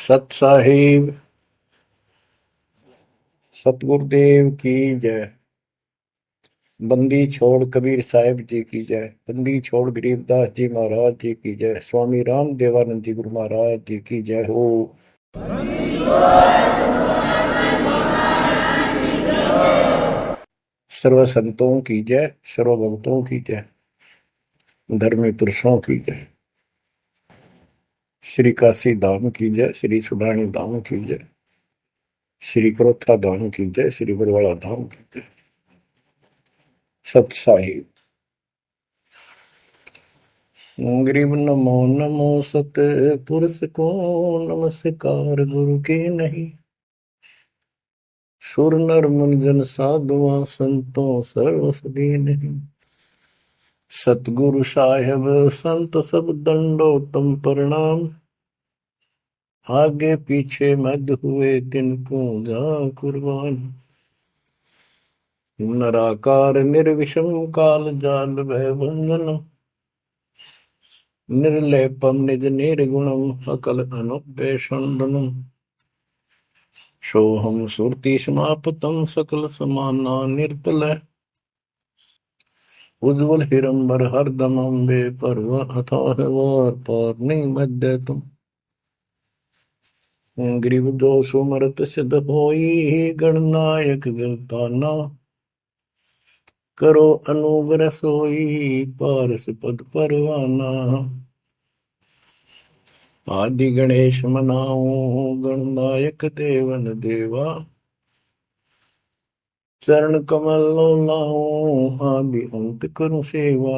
सत साहिब सतगुरुदेव की जय। बंदी छोड़ कबीर साहिब जी की जय। बंदी छोड़ गरीबदास जी महाराज जी की जय। स्वामी राम देवानंद जी गुरु महाराज जी की जय हो। सर्व संतों की जय, सर्व भक्तों की जय, धर्मी पुरुषों की जय। श्री काशी धाम की जय, श्री सुडानी धाम की जय, श्री क्रोथा धाम की जय, श्री बरवाड़ा धाम की जय। सत साहिब गरीब नमो नमो सत पुरुष को नमस्कार गुरु के नहीं। सुर नर मुनि जन साधुआ संतों सर्वसदी नहीं। सतगुरु साहेब संत सब दंडोतम प्रणाम। आगे पीछे मद हुए तिनको जा कुर्बान। नराकार निर्विषम काल जाल भय बंधन। निर्लेपम निज निर्गुणम अकल अनुपेशंदनम। सोहम सुरति समापतम सकल समाना निर्तल। उज्ज्वल हिरंबर हरदम अम्बे पर्व अथाह वार पार नहीं मध्य तुम। ग्रीव दोष मरत सिद्ध होई गणनायक गलताना। करो अनुग्रह सोई पारस पद परवाना। आदि गणेश मनाओ गणनायक देवन देवा। चरण कमल लाओ आदि अंत करूं सेवा।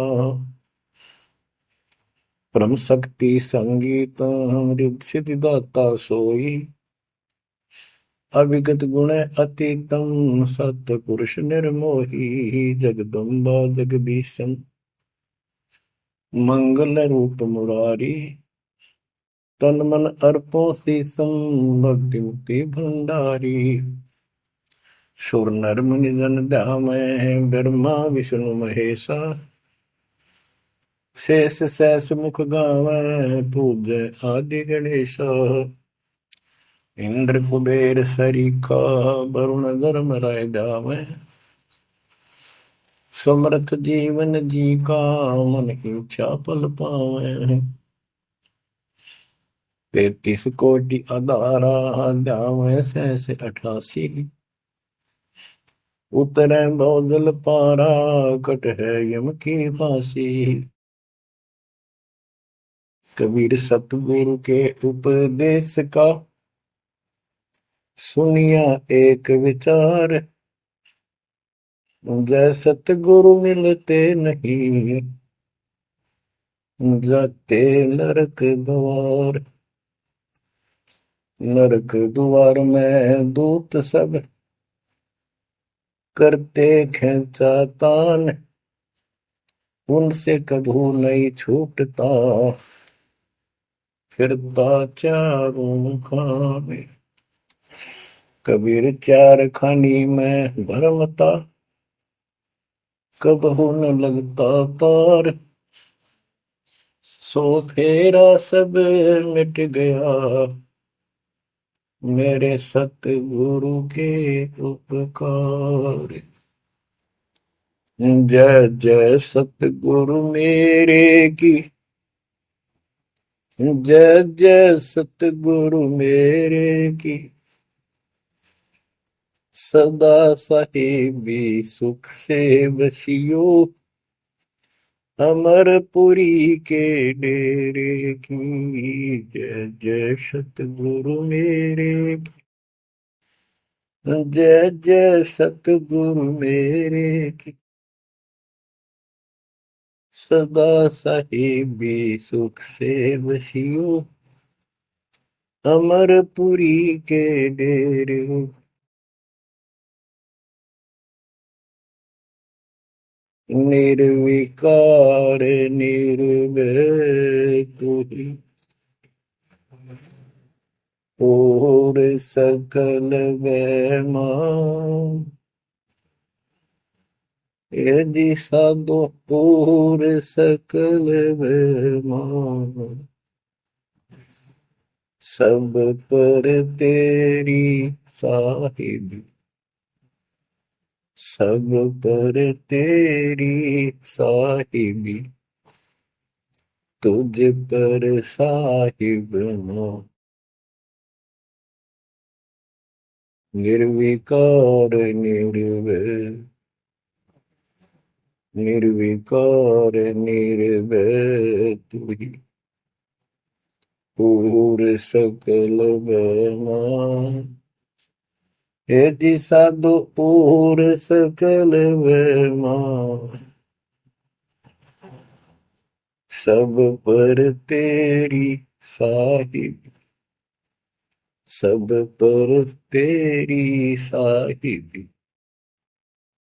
परम शक्ति संगीत अमृत सिद्धिदाता सोई। अविगत गुण अतीतम सत पुरुष निर्मोही। जगदम्बा जगदीशन मंगल रूप मुरारी। तन मन अर्पो शीसम भक्ति मुक्ति भंडारी। सुर नर मुनि जन ध्यामय ब्रह्मा विष्णु महेशा। शेष सहस मुख गावै पूजय आदि गणेशा। इंद्र कुबेर सरीखा वरुण धर्म राय जावै। समर्थ जीवन जी का मन इच्छा पल पावै। 33 कोटि अदारा जावै सहस 88। उतरै बहुदल पारा कट है यम की फांसी। कबीर सतगुरु के उपदेश का सुनिया एक विचार। जय सतगुरु मिलते नहीं जाते नरक द्वार। नरक द्वार में दूत सब करते खेचा तान। उनसे कभू नहीं छूटता फिरता चारों खाने। कबीर चार खानी में भरमता कबहू न लगता पार। सो फेरा सब मिट गया मेरे सतगुरु के उपकार। जय जय सतगुरु मेरे की। जय जय सतगुरु मेरे की। सदा साहिबी सुख से बसियो। अमरपुरी के डेरे की। जय जय सतगुरु मेरे की। जय जय सतगुरु मेरे की। सदा साहिबी सुख से बसियो। अमरपुरी के डेरे। निर्विकार निर्भय तुहि। और सकल वैमा। यदि साधो और सकल वैमा। सब पर तेरी साहिबी, सब पर तेरी साहिबी, तुझ पर साहिब ना। निर्विकार निर्भय, निर्विकार निर्भय तू ही, पूर सकल बना। हे जी साधु पूर सकल बना, सब पर तेरी साहिब, सब पर तेरी साहिबी,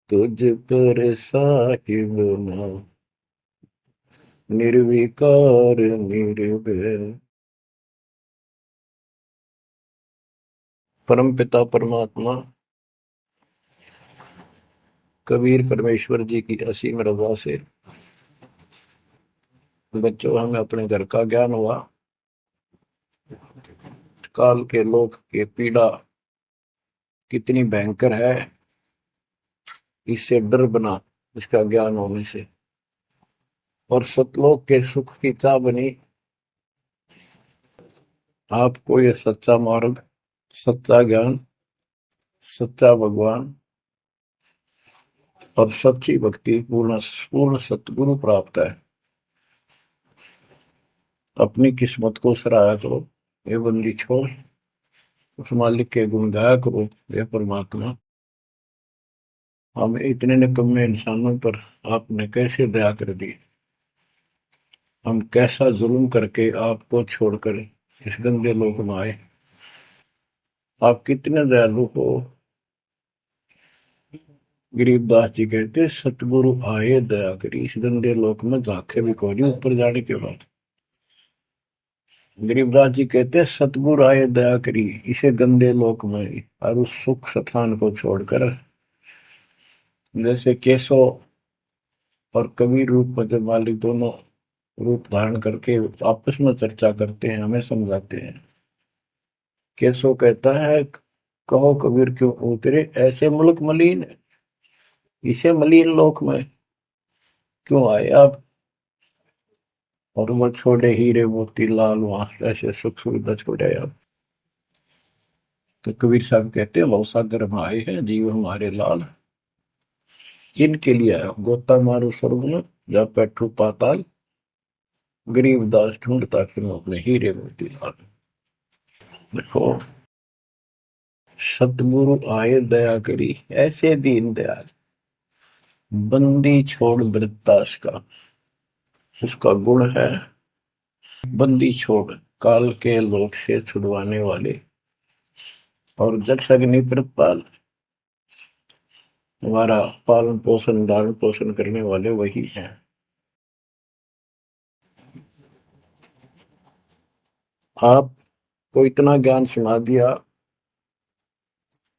तुझ पर साहिब ना। निर्विकार निर्भय। परम पिता परमात्मा कबीर परमेश्वर जी की असीम रजा से बच्चों हमें अपने घर का ज्ञान हुआ। काल के लोक के पीड़ा कितनी भयंकर है, इससे डर बना इसका ज्ञान होने से। और सतलोक के सुख की चाह बनी आपको ये सच्चा मार्ग, सच्चा ज्ञान, सच्चा भगवान और सच्ची भक्ति पूर्ण पूर्ण सतगुरु प्राप्त है। अपनी किस्मत को सराहा करो, ये बंदी छोड़, उस मालिक के गुण गाया करो। ये परमात्मा, हम इतने निकम्मे इंसानों पर आपने कैसे दया कर दी। हम कैसा जुल्म करके आपको छोड़कर इस गंदे लोक में आए। आप कितने दयालु हो। गरीबदास जी कहते सतगुरु आए दया करी, इस गंदे लोक में झांके भी कोई नहीं ऊपर जाने के बाद। गरीबदास जी कहते सतगुरु आए दया करी इसे गंदे लोक में, और उस सुख स्थान को छोड़कर जैसे केशव और कबीर रूप में जब मालिक दोनों रूप धारण करके आपस में चर्चा करते हैं, हमें समझाते हैं। केशव कहता है कहो कबीर क्यों उतरे ऐसे मुल्क मलिन, इसे मलिन लोक में क्यों आए आप। और वो छोड़े हीरे मोती लाल वहां ऐसे सुख सुविधा छोड़े आप। तो कबीर साहब कहते हैं भवसागर में आए हैं जीव हमारे लाल, इनके लिए आया गोता मारो स्वर्ग में जा बैठू पाताल, गरीबदास ढूंढता फिर अपने हीरे मोती लाल। देखो सतगुरु आए दया करी ऐसे दीन दयाल, बंदी छोड़ वृत्तास का उसका गुण है। बंदी छोड़ काल के लोक से छुड़वाने वाले और जक्ष अग्नि प्रतपाल, हमारा पालन पोषण धारण पोषण करने वाले वही हैं। आपको इतना ज्ञान सुना दिया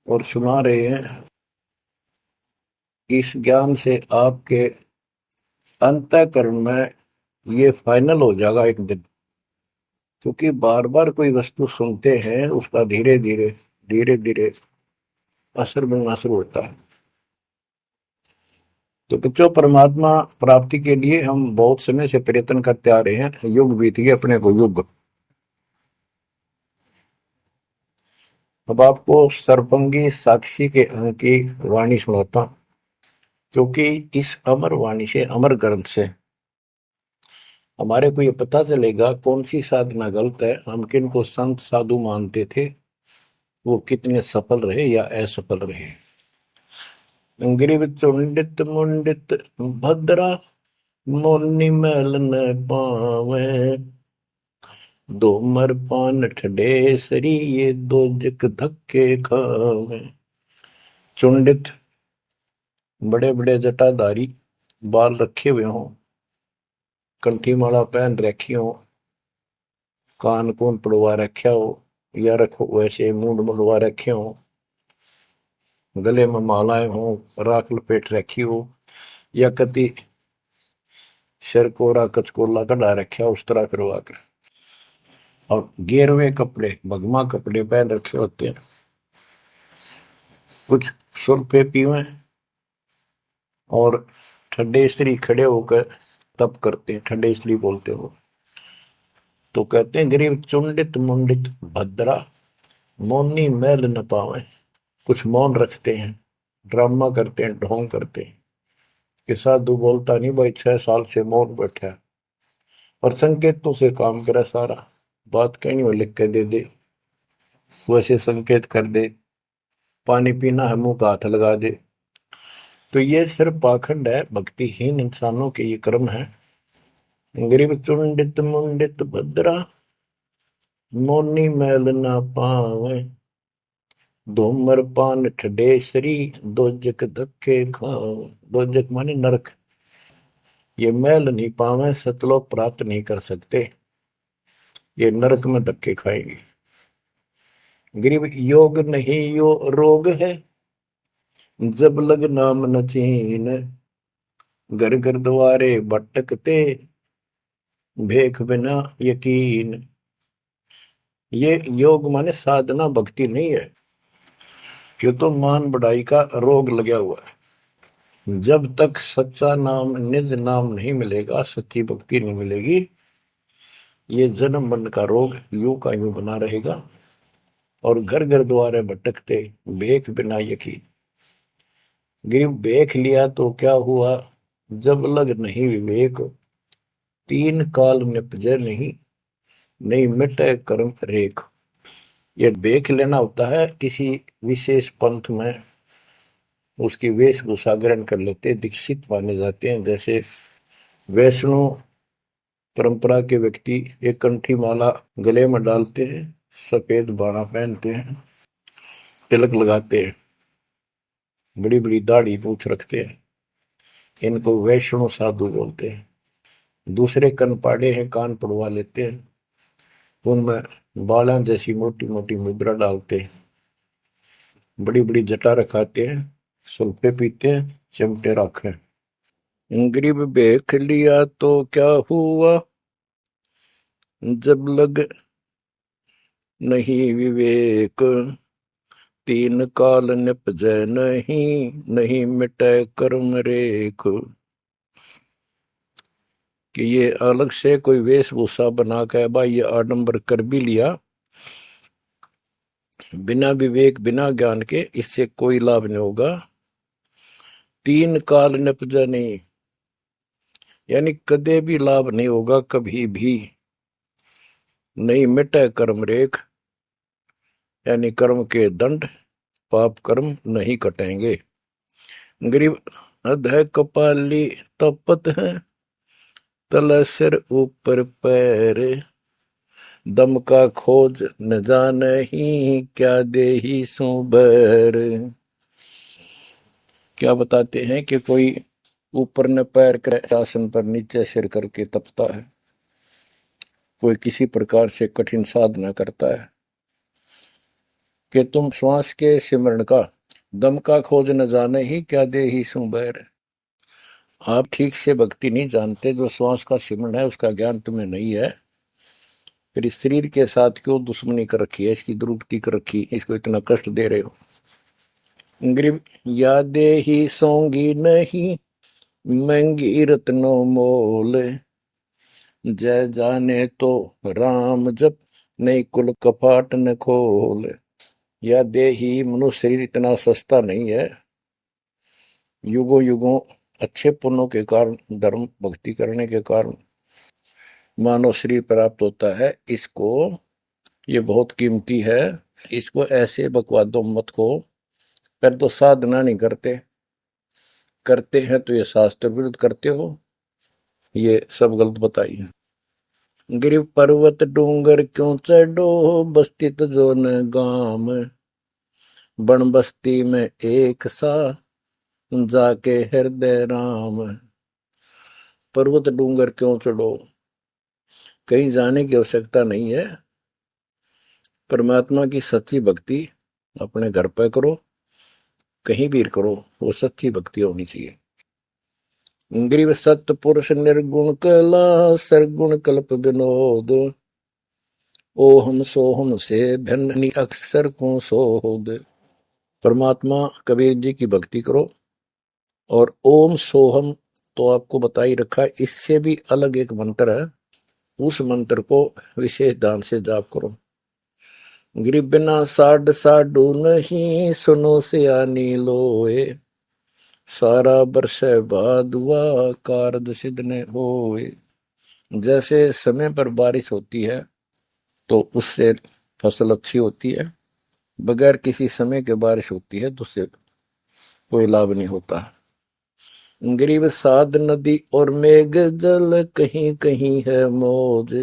और सुना रहे हैं, इस ज्ञान से आपके अंतःकरण में ये फाइनल हो जाएगा एक दिन। क्योंकि बार बार कोई वस्तु सुनते हैं उसका धीरे धीरे धीरे धीरे असर बनना शुरू होता है। तो बच्चों परमात्मा प्राप्ति के लिए हम बहुत समय से प्रयत्न करते आ रहे हैं। युग बीत गए अपने को युग। अब आपको सर्वंगी साक्षी के अंक की वाणी सुनाता हूं, क्योंकि इस अमर वाणी से अमर ग्रंथ से हमारे को ये पता चलेगा कौन सी साधना गलत है, हम किन को संत साधु मानते थे, वो कितने सफल रहे या असफल रहे। ग्रीव चुंडित मुंडित भद्रा, मोनि मैल न पावे, दो मर पान ठडे सरी ये दो जक धक्के खावे। चुंडित बड़े बड़े जटाधारी, बाल रखे हुए हों, कंठी माला पहन रखी हो, कान कून पड़वा रखा हो, या रखो वैसे मूंड मुंडवा रखे हो, गले में मालाएं हो, राख लपेट रखी हो, या कति सिर कोरा कचकोला कढ़ा रखा उस तरह करवा कर और गेरवे कपड़े भगवा कपड़े पहन रखे होते हैं, कुछ सुरफे पीवे और ठंडे स्त्री खड़े होकर तप करते हैं, ठंडे स्त्री बोलते हो। तो कहते हैं गरीब चुंडित मुंडित भद्रा मौनी मैल न पावे। कुछ मौन रखते हैं, ड्रामा करते हैं, ढोंग करते हैं कि साधु बोलता नहीं भाई, 6 साल से मौन बैठा है, और संकेतों से काम करे सारा, बात कहनी हो लिख के दे दे, वैसे संकेत कर दे, पानी पीना है मुंह का हाथ लगा दे। तो ये सिर्फ पाखंड है, भक्तिहीन इंसानों के ये कर्म है। गरीब चुंडित मुंडित भद्रा मौनी मैल ना पावे, धूम्रपान ठडेसरी दोजक धक्के खाओ। दोजक माने नरक। ये मैल नहीं पावे, सतलोक प्राप्त नहीं कर सकते, ये नरक में धक्के खाएंगे। गरीब योग नहीं यो रोग है, जब लग नाम न चीन, घर घर द्वारे भटकते भेख बिना यकीन। ये योग माने साधना भक्ति नहीं है, ये तो मान बढ़ाई का रोग लगा हुआ है। जब तक सच्चा नाम निज नाम नहीं मिलेगा, सच्ची भक्ति नहीं मिलेगी, ये जन्म मरण का रोग यूं का यूं बना रहेगा। और घर घर द्वारे भटकते भेख बिना यकीन। गरीब भेख लिया तो क्या हुआ, जब लग नहीं विवेक, तीन काल निपजे नहीं, नहीं मिटे कर्म रेख। ये भेख लेना होता है, किसी विशेष पंथ में उसकी वेशभूषा ग्रहण कर लेते, दीक्षित माने जाते हैं। जैसे वैष्णव परंपरा के व्यक्ति एक कंठी माला गले में डालते हैं, सफेद बाणा पहनते हैं, तिलक लगाते हैं, बड़ी बड़ी दाढ़ी पूछ रखते हैं, इनको वैष्णव साधु बोलते हैं। दूसरे कनपाड़े हैं, कान पड़वा लेते हैं, उनमें बाला जैसी मोटी मोटी मुद्रा डालते हैं, बड़ी बड़ी जटा रखाते हैं, सुल्फे पीते हैं, चिमटे रखे। गरीब भेख लिया तो क्या हुआ, जब लग नहीं विवेक, तीन काल निपजै नहीं, नहीं मिटे कर्म रेख। कि ये अलग से कोई वेशभूषा बना के भाई ये आडंबर कर भी लिया, बिना विवेक बिना ज्ञान के इससे कोई लाभ नहीं होगा। तीन काल निपजा नहीं, यानी कदे भी लाभ नहीं होगा, कभी भी नहीं मिटे कर्म रेख, यानी कर्म के दंड पाप कर्म नहीं कटेंगे। गरीब अधः कपाली तपत है, तल सिर ऊपर पैर, दम का खोज न जाने ही, क्या देही सो बैर। क्या बताते हैं कि कोई ऊपर न पैर कर आसन पर नीचे सिर करके तपता है, कोई किसी प्रकार से कठिन साधना करता है कि तुम श्वास के सिमरण का, दम का खोज न जाने ही, क्या दे ही सुबैर। आप ठीक से भक्ति नहीं जानते, जो श्वास का सिमरण है उसका ज्ञान तुम्हें नहीं है, फिर इस शरीर के साथ क्यों दुश्मनी कर रखी है, इसकी दुरुक्ति कर रखी, इसको इतना कष्ट दे रहे हो। गरीब यादे ही सोंगी नहीं, महंगी रत्नो मोल, जय जाने तो राम जप, नहीं कुल कपाट न खोल। या दे ही, मनुष्य शरीर इतना सस्ता नहीं है, युगों युगों अच्छे पुण्यों के कारण, धर्म भक्ति करने के कारण मानव शरीर प्राप्त होता है। इसको, ये बहुत कीमती है, इसको ऐसे बकवादों मत को। पर तो साधना नहीं करते, करते हैं तो ये शास्त्र विरुद्ध करते हो, ये सब गलत बताइए। गिरिव पर्वत डूंगर क्यों चढ़ो, बस्ती तो जो न गाम, बन बस्ती में एक सा, जाके हृदय राम। पर्वत डूंगर क्यों चढ़ो, कहीं जाने की आवश्यकता नहीं है। परमात्मा की सच्ची भक्ति अपने घर पर करो, कहीं भी करो, वो सच्ची भक्ति होनी चाहिए। ग्रीव सत्य पुरुष निर्गुण कला, सरगुण कल्प विनोद, ओहम सोहम से भिन्न अक्सर को सोहद। परमात्मा कबीर जी की भक्ति करो। और ओम सोहम तो आपको बता ही रखा है, इससे भी अलग एक मंत्र है, उस मंत्र को विशेष ध्यान से जाप करो। गिरि बिना साड साडू नहीं, सुनो से आनी लोए, सारा बरस बादुआ कारद सिद्ध ने होए। जैसे समय पर बारिश होती है तो उससे फसल अच्छी होती है, बगैर किसी समय के बारिश होती है तो उससे कोई लाभ नहीं होता। गरीब साध नदी और मेघ जल, कहीं कहीं है मौज,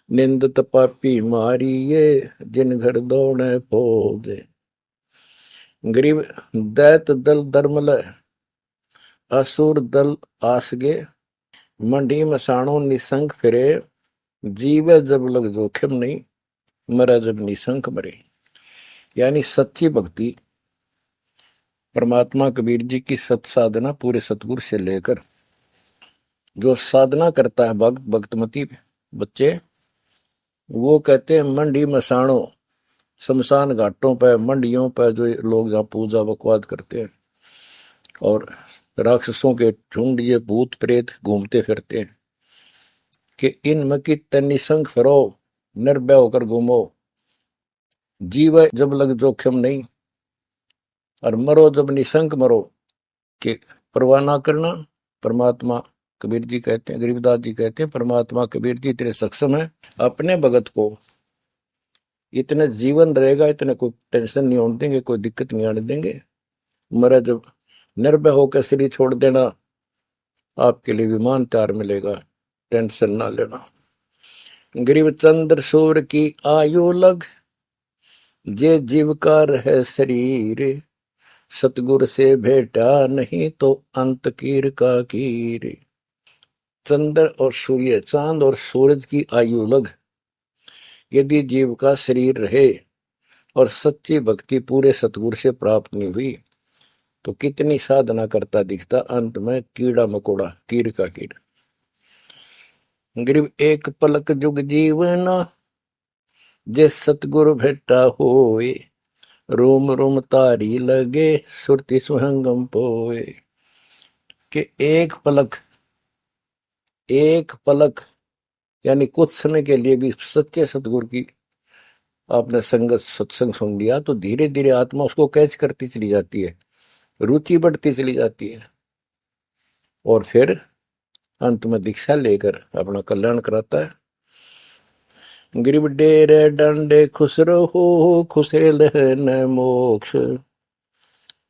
निंदत पापी मारी ये, जिन घर दौड़े फौज। गरीब दैत दल दरमल, असुर दल आसगे, मंडी मसाणों निसंग फिरे, जीवे जब लग जोखिम नहीं, मरा जब निसंक मरे। यानी सच्ची भक्ति, परमात्मा कबीर जी की सत साधना पूरे सतगुरु से लेकर जो साधना करता है भक्त भक्तमती बच्चे, वो कहते हैं मंडी मसाणों, शमशान घाटों पर मंडियों पर जो लोग जहाँ पूजा बकवाद करते हैं और राक्षसों के झुंड ये भूत प्रेत घूमते फिरते हैं, कि इन मकी तनिसंग फिरो, निर्भय होकर घूमो, जीव जब लग जोखिम नहीं, और मरो जब निशंक मरो, कि परवाह ना करना। परमात्मा कबीर जी कहते हैं, गरीबदास जी कहते हैं, परमात्मा कबीर जी इतने सक्षम है, अपने भगत को इतने जीवन रहेगा, इतने कोई टेंशन नहीं होने देंगे, कोई दिक्कत नहीं आने देंगे। मरा जब निर्भय होकर शरीर छोड़ देना, आपके लिए विमान तैयार मिलेगा, टेंशन ना लेना। गरीब चंद्र सूर्य की आयु लग, जे जीवकार है शरीर, सतगुर से भेटा नहीं तो अंत कीर का कीर। चंद्र और सूर्य, चांद और सूरज की आयु लग, यदि जीव का शरीर रहे और सच्ची भक्ति पूरे सतगुरु से प्राप्त नहीं हुई तो कितनी साधना करता दिखता, अंत में कीड़ा मकोड़ा, कीर का कीड़। गरीब एक पलक जुग जीवना, जे सतगुरु भेटा होए, रोम रोम तारी लगे, सुरति सुहंगम पोए। कि एक पलक यानी कुछ समय के लिए भी सच्चे सतगुरु की आपने संगत सत्संग सुन लिया तो धीरे धीरे आत्मा उसको कैच करती चली जाती है, रुचि बढ़ती चली जाती है, और फिर अंत में दीक्षा लेकर अपना कल्याण कराता है। गिरिब डेरे डंडे खुश रहो, खुशे लहन मोक्ष,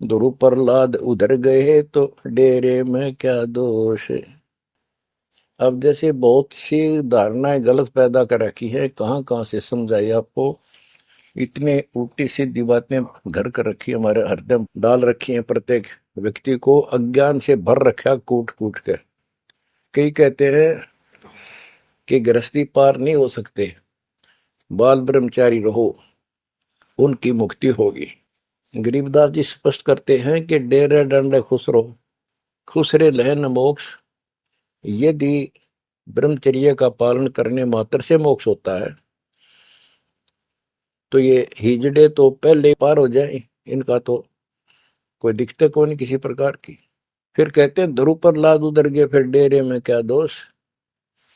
दुरु प्रहलाद उधर गए तो डेरे में क्या दोष। अब जैसे बहुत सी धारणाएं गलत पैदा कर रखी है, कहाँ कहाँ से समझाई आपको, इतने उल्टी सीधी बातें घर कर रखी है, हमारे हृदय डाल रखी है, प्रत्येक व्यक्ति को अज्ञान से भर रखा कूट कूट कर। कई कहते हैं कि गृहस्थी पार नहीं हो सकते, बाल ब्रह्मचारी रहो, उनकी मुक्ति होगी। गरीबदास जी स्पष्ट करते हैं कि डेरे डंडे खुश रहो, खुश रे लहन मोक्ष। यदि ब्रह्मचर्य का पालन करने मात्र से मोक्ष होता है तो ये हिजड़े तो पहले पार हो जाए, इनका तो कोई दिक्कत को नहीं किसी प्रकार की। फिर कहते हैं ध्रुव पर लाद उधर गए, फिर डेरे में क्या दोष।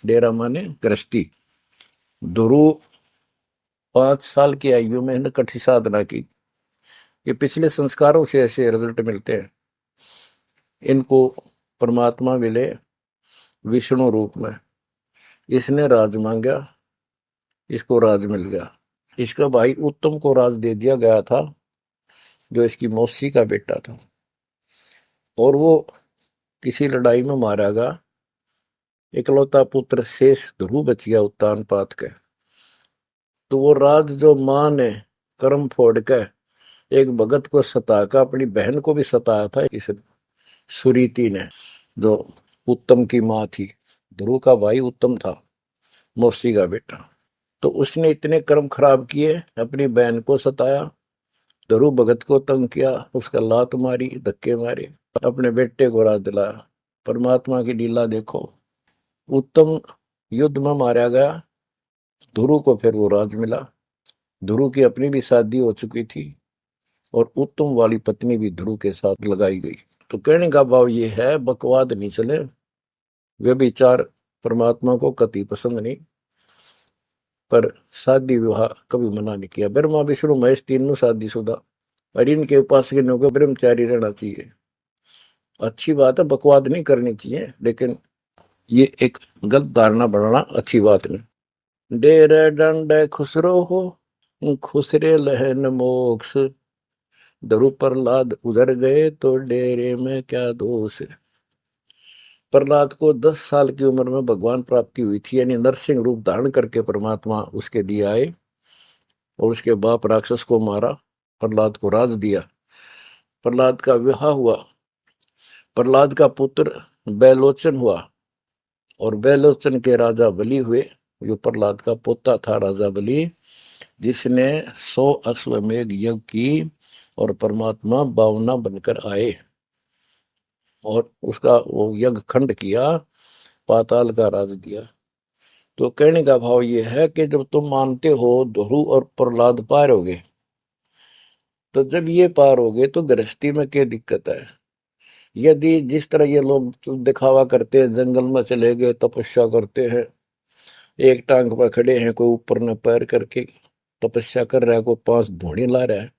डेरा माने गृहस्थी। ध्रुव 5 साल की आयु में ने कठी साधना की, ये पिछले संस्कारों से ऐसे रिजल्ट मिलते हैं। इनको परमात्मा मिले विष्णु रूप में, इसने राज मांगा, इसको राज मिल गया। इसका भाई उत्तम को राज दे दिया गया था, जो इसकी मौसी का बेटा था, और वो किसी लड़ाई में मारा गया। इकलौता पुत्र शेष ध्रुव बच गया उत्तान पात के। तो वो राज जो मां ने कर्म फोड़ के एक भगत को सताकर अपनी बहन को भी सताया था, इस सुरीति ने, जो उत्तम की मां थी। ध्रुव का भाई उत्तम था, मौसी का बेटा। तो उसने इतने कर्म खराब किए, अपनी बहन को सताया, ध्रुव भगत को तंग किया, उसका लात मारी, धक्के मारे, अपने बेटे को राज दिलाया। परमात्मा की लीला देखो, उत्तम युद्ध में मारा गया, ध्रुव को फिर वो राज मिला। ध्रुव की अपनी भी शादी हो चुकी थी और उत्तम वाली पत्नी भी ध्रुव के साथ लगाई गई। तो कहने का भाव ये है, बकवाद नहीं चले। वे विचार परमात्मा को कति पसंद नहीं, पर शादी विवाह कभी मना नहीं किया। ब्रह्मा विष्णु महेश तीनों शादीशुदा, और इनके उपासकों को ब्रह्मचारी रहना चाहिए। अच्छी बात है, बकवाद नहीं करनी चाहिए, लेकिन ये एक गलत धारणा बनाना अच्छी बात नहीं। डेरे डंडे खुसरो हो, खुसरे लहन मोक्ष, दरु प्रहलाद उधर गए तो डेरे में क्या दोष। प्रहलाद को 10 साल की उम्र में भगवान प्राप्ति हुई थी, यानी नरसिंह रूप धारण करके परमात्मा उसके लिए आए और उसके बाप राक्षस को मारा, प्रहलाद को राज दिया। प्रहलाद का विवाह हुआ, प्रहलाद का पुत्र बैलोचन हुआ और बैलोचन के राजा बलि हुए। जो प्रहलाद का पोता था राजा बलि, जिसने 100 अश्वमेघ यज्ञ की और परमात्मा बावना बनकर आए और उसका वो यज्ञ खंड किया, पाताल का राज दिया। तो कहने का भाव ये है कि जब तुम मानते हो ध्रुव और प्रहलाद पार हो गए, तो जब ये पार हो गए तो गृहस्थी में क्या दिक्कत है। यदि जिस तरह ये लोग दिखावा करते हैं, जंगल में चले गए तपस्या करते हैं, एक टांग पर खड़े हैं, कोई ऊपर न पैर करके तपस्या कर रहा है, कोई 5 धूणी ला रहा है,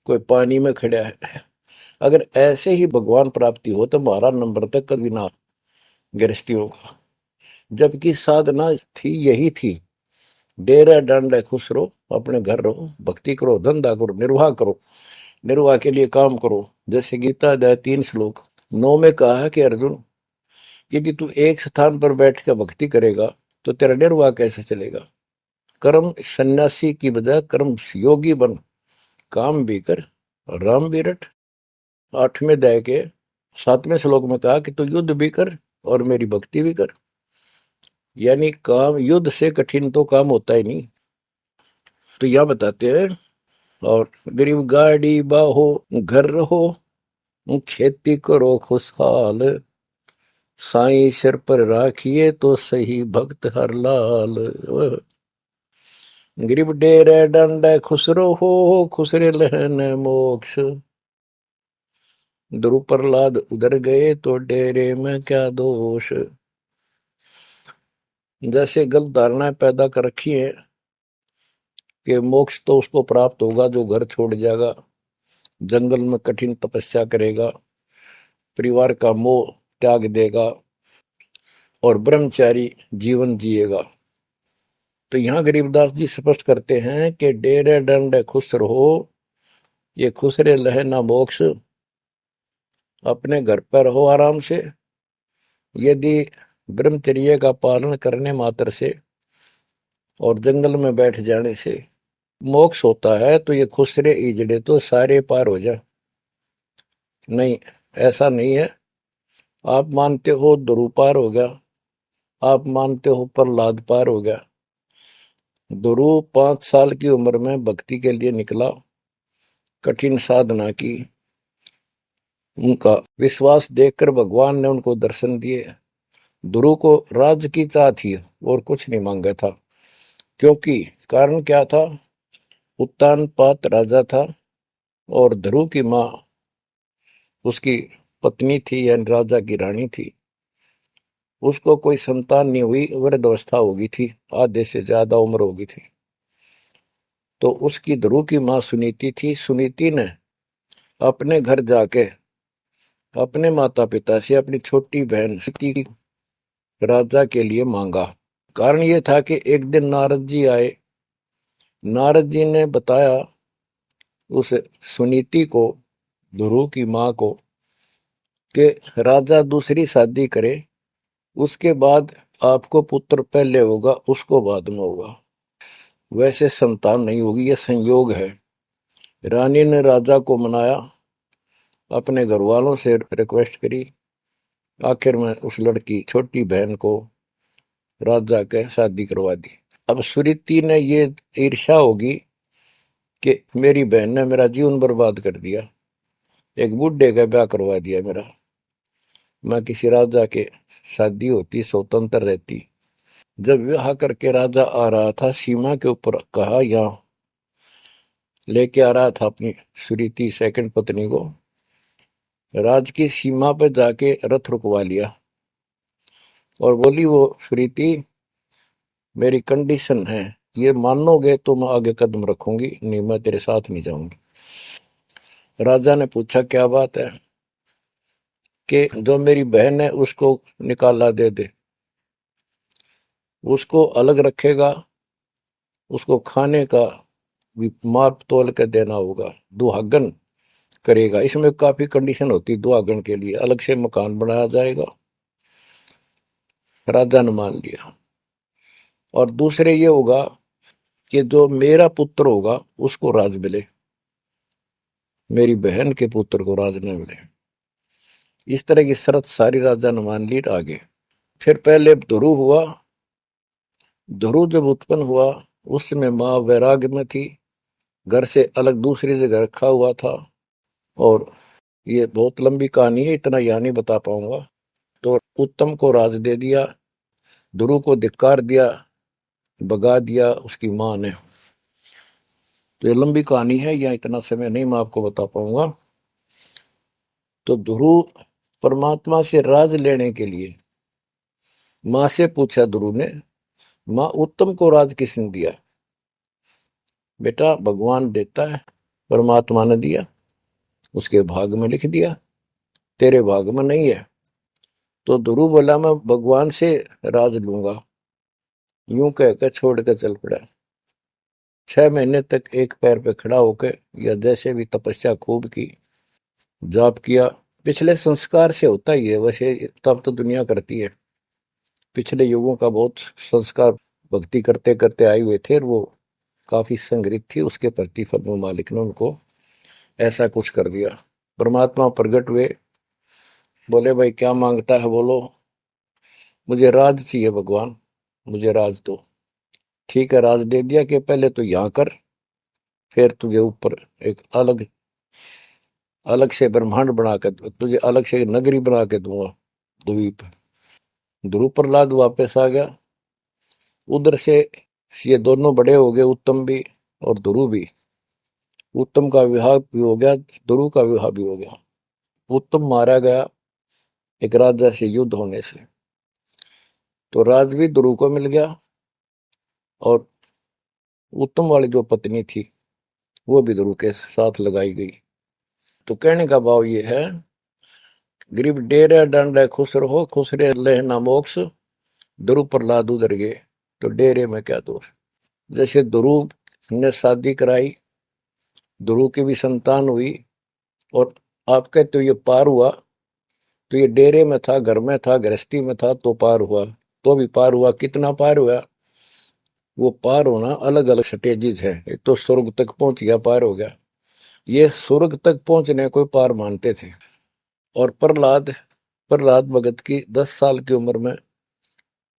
कोई पानी में खड़ा है, अगर ऐसे ही भगवान प्राप्ति हो तो 12 नंबर तक कभी ना गृहस्थियों का। जबकि साधना थी यही थी, डेरा डंडे खुश रहो, अपने घर रहो, भक्ति करो, धंधा करो, निर्वाह करो, निर्वाह के लिए काम करो। जैसे गीता अध्याय 3 श्लोक 9 में कहा है कि अर्जुन, यदि तू एक स्थान पर बैठ कर भक्ति करेगा तो तेरा निर्वाह कैसे चलेगा। कर्म सन्यासी की बजाय कर्म योगी बन, काम भी कर, राम भी रट। 8वें अध्याय के 7वें श्लोक में कहा कि तू युद्ध भी कर और मेरी भक्ति भी कर। यानी काम, युद्ध से कठिन तो काम होता ही नहीं। तो यह बताते हैं, और गरीब गाड़ी बाहो, घर रहो, खेती करो खुशहाल, साईं सिर पर राखिए तो सही भक्त हर लाल। गरीब डेरे डंडे खुसरो हो, खुसरे लहन मोक्ष, ध्रुव प्रहलाद उधर गए तो डेरे में क्या दोष। जैसे गलत धारणाएं पैदा कर रखी है कि मोक्ष तो उसको प्राप्त होगा जो घर छोड़ जाएगा, जंगल में कठिन तपस्या करेगा, परिवार का मोह त्याग देगा और ब्रह्मचारी जीवन जिएगा। तो यहां गरीबदास जी स्पष्ट करते हैं कि डेरे डंडे खुश रहो, ये खुसरे लहे ना मोक्ष, अपने घर पर रहो आराम से। यदि ब्रह्मचर्य का पालन करने मात्र से और जंगल में बैठ जाने से मोक्ष होता है, तो ये खुसरे इजड़े तो सारे पार हो जा। नहीं, ऐसा नहीं है। आप मानते हो ध्रुव पार हो गया, आप मानते हो प्रहलाद पार हो गया। ध्रुव 5 साल की उम्र में भक्ति के लिए निकला, कठिन साधना की, उनका विश्वास देखकर भगवान ने उनको दर्शन दिए। ध्रुव को राज की चाह थी और कुछ नहीं मांगा था, क्योंकि कारण क्या था, उत्तानपाद राजा था और ध्रुव की माँ उसकी पत्नी थी, यानी राजा की रानी थी। उसको कोई संतान नहीं हुई, वृद्धावस्था हो गई थी, आधे से ज्यादा उम्र हो गई थी। तो उसकी ध्रुव की माँ सुनीति थी। सुनीति ने अपने घर जाके अपने माता पिता से अपनी छोटी बहन सुनीति राजा के लिए मांगा। कारण ये था कि एक दिन नारद जी आए, नारद जी ने बताया उस सुनीति को, ध्रुव की माँ को, कि राजा दूसरी शादी करे, उसके बाद आपको पुत्र पहले होगा, उसको बाद में होगा, वैसे संतान नहीं होगी, यह संयोग है। रानी ने राजा को मनाया, अपने घर वालों से रिक्वेस्ट करी, आखिर में उस लड़की छोटी बहन को राजा के शादी करवा दी। अब सुरीति ने ये ईर्ष्या होगी कि मेरी बहन ने मेरा जीवन बर्बाद कर दिया, एक बूढ़े का ब्याह करवा दिया मेरा, मैं किसी राजा के शादी होती, स्वतंत्र रहती। जब विवाह करके राजा आ रहा था सीमा के ऊपर, कहा यहाँ लेके आ रहा था अपनी सुरीति सेकंड पत्नी को, राज की सीमा पर जाके रथ रुकवा लिया और बोली, वो सुरीति मेरी कंडीशन है, ये मानोगे तो मैं आगे कदम रखूंगी, नहीं मैं तेरे साथ नहीं जाऊंगी। राजा ने पूछा क्या बात है, कि जो मेरी बहन है उसको निकाला दे दे, उसको अलग रखेगा, उसको खाने का भी माप तोल के देना होगा, दुहागन करेगा। इसमें काफी कंडीशन होती, दुहागन के लिए अलग से मकान बनाया जाएगा। राजा ने मान लिया। और दूसरे ये होगा कि जो मेरा पुत्र होगा उसको राज मिले, मेरी बहन के पुत्र को राज न मिले। इस तरह की शर्त सारी राजा ने मान ली। आगे फिर पहले ध्रुव हुआ। ध्रुव जब उत्पन्न हुआ उस समय माँ वैराग्य में थी, घर से अलग दूसरी जगह रखा हुआ था। और ये बहुत लंबी कहानी है, इतना यहाँ नहीं बता पाऊंगा। तो उत्तम को राज दे दिया, ध्रुव को धिक्कार दिया, भगा दिया उसकी माँ ने। तो ये लंबी कहानी है, यहाँ इतना समय नहीं मैं आपको बता पाऊंगा। तो ध्रुव परमात्मा से राज लेने के लिए माँ से पूछा ध्रुव ने, माँ उत्तम को राज किसने दिया? बेटा भगवान देता है, परमात्मा ने दिया, उसके भाग में लिख दिया, तेरे भाग में नहीं है। तो ध्रुव बोला मैं भगवान से राज लूंगा। यूं कहकर छोड़ कर चल पड़ा। 6 महीने तक एक पैर पे खड़ा होकर, या जैसे भी तपस्या खूब की, जाप किया। पिछले संस्कार से होता ही है वैसे, तब तो दुनिया करती है। पिछले युगों का बहुत संस्कार भक्ति करते करते आए हुए थे, और वो काफी संग्रहित थी, उसके प्रतिफल में मालिक ने उनको ऐसा कुछ कर दिया। परमात्मा प्रकट हुए, बोले भाई क्या मांगता है बोलो। मुझे राज चाहिए भगवान, मुझे राज दो। ठीक है, राज दे दिया कि पहले तो यहाँ कर, फिर तुझे ऊपर एक अलग अलग से ब्रह्मांड बनाकर, तुझे अलग से नगरी बना के दूंगा द्वीप। ध्रुव प्रहलाद वापस आ गया। उधर से ये दोनों बड़े हो गए, उत्तम भी और ध्रुव भी। उत्तम का विवाह भी हो गया, ध्रुव का विवाह भी हो गया। उत्तम मारा गया एक राजा से युद्ध होने से, तो राज भी ध्रुव को मिल गया, और उत्तम वाली जो पत्नी थी वो भी ध्रुव के साथ लगाई गई। तो कहने का भाव ये है, गरीब डेरे डंडे खुश रहो, खुश रे लेना मोक्ष, ध्रुव प्रहलाद उधर गए, तो डेरे में क्या दोष। जैसे ध्रुव ने शादी कराई, ध्रुव की भी संतान हुई, और आप कहते हो ये पार हुआ, तो ये डेरे में था, घर में था, गृहस्थी में था, तो पार हुआ। तो भी पार हुआ, कितना पार हुआ? वो पार होना अलग अलग स्टेजेस है। एक तो स्वर्ग तक पहुंच गया, पार हो गया। ये स्वर्ग तक पहुंचने को पार मानते थे। और प्रहलाद प्रहलाद भगत की 10 साल की उम्र में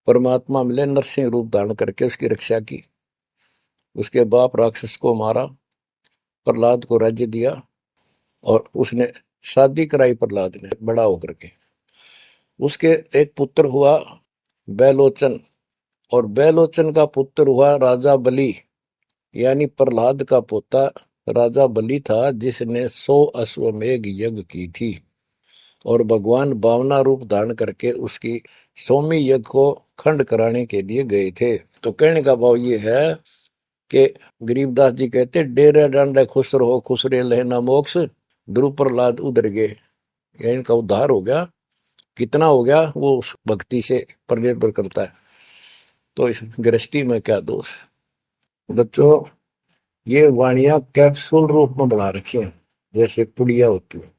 परमात्मा मिले, नरसिंह रूप धारण करके उसकी रक्षा की। उसके बाप राक्षस को मारा, प्रहलाद को राज्य दिया, और उसने शादी कराई प्रहलाद ने बड़ा होकर के। उसके एक पुत्र हुआ बैलोचन, और बैलोचन का पुत्र हुआ राजा बलि, यानी प्रहलाद का पोता राजा बलि था, जिसने 100 अश्वमेघ यज्ञ की थी। और भगवान बावना रूप धारण करके उसकी 100वीं यज्ञ को खंड कराने के लिए गए थे। तो कहने का भाव ये है कि गरीबदास जी कहते, डेरे डांडे खुश रहो, खुश रे लेना मोक्ष, ध्रुव प्रहलाद उधर गए। इनका उद्धार हो गया। कितना हो गया वो उस भक्ति से पर निर्भर करता है। तो इस गृहस्थी में क्या दोष। बच्चों, ये वाणियां कैप्सूल रूप में बना रखी हैं, जैसे पुड़िया होती है।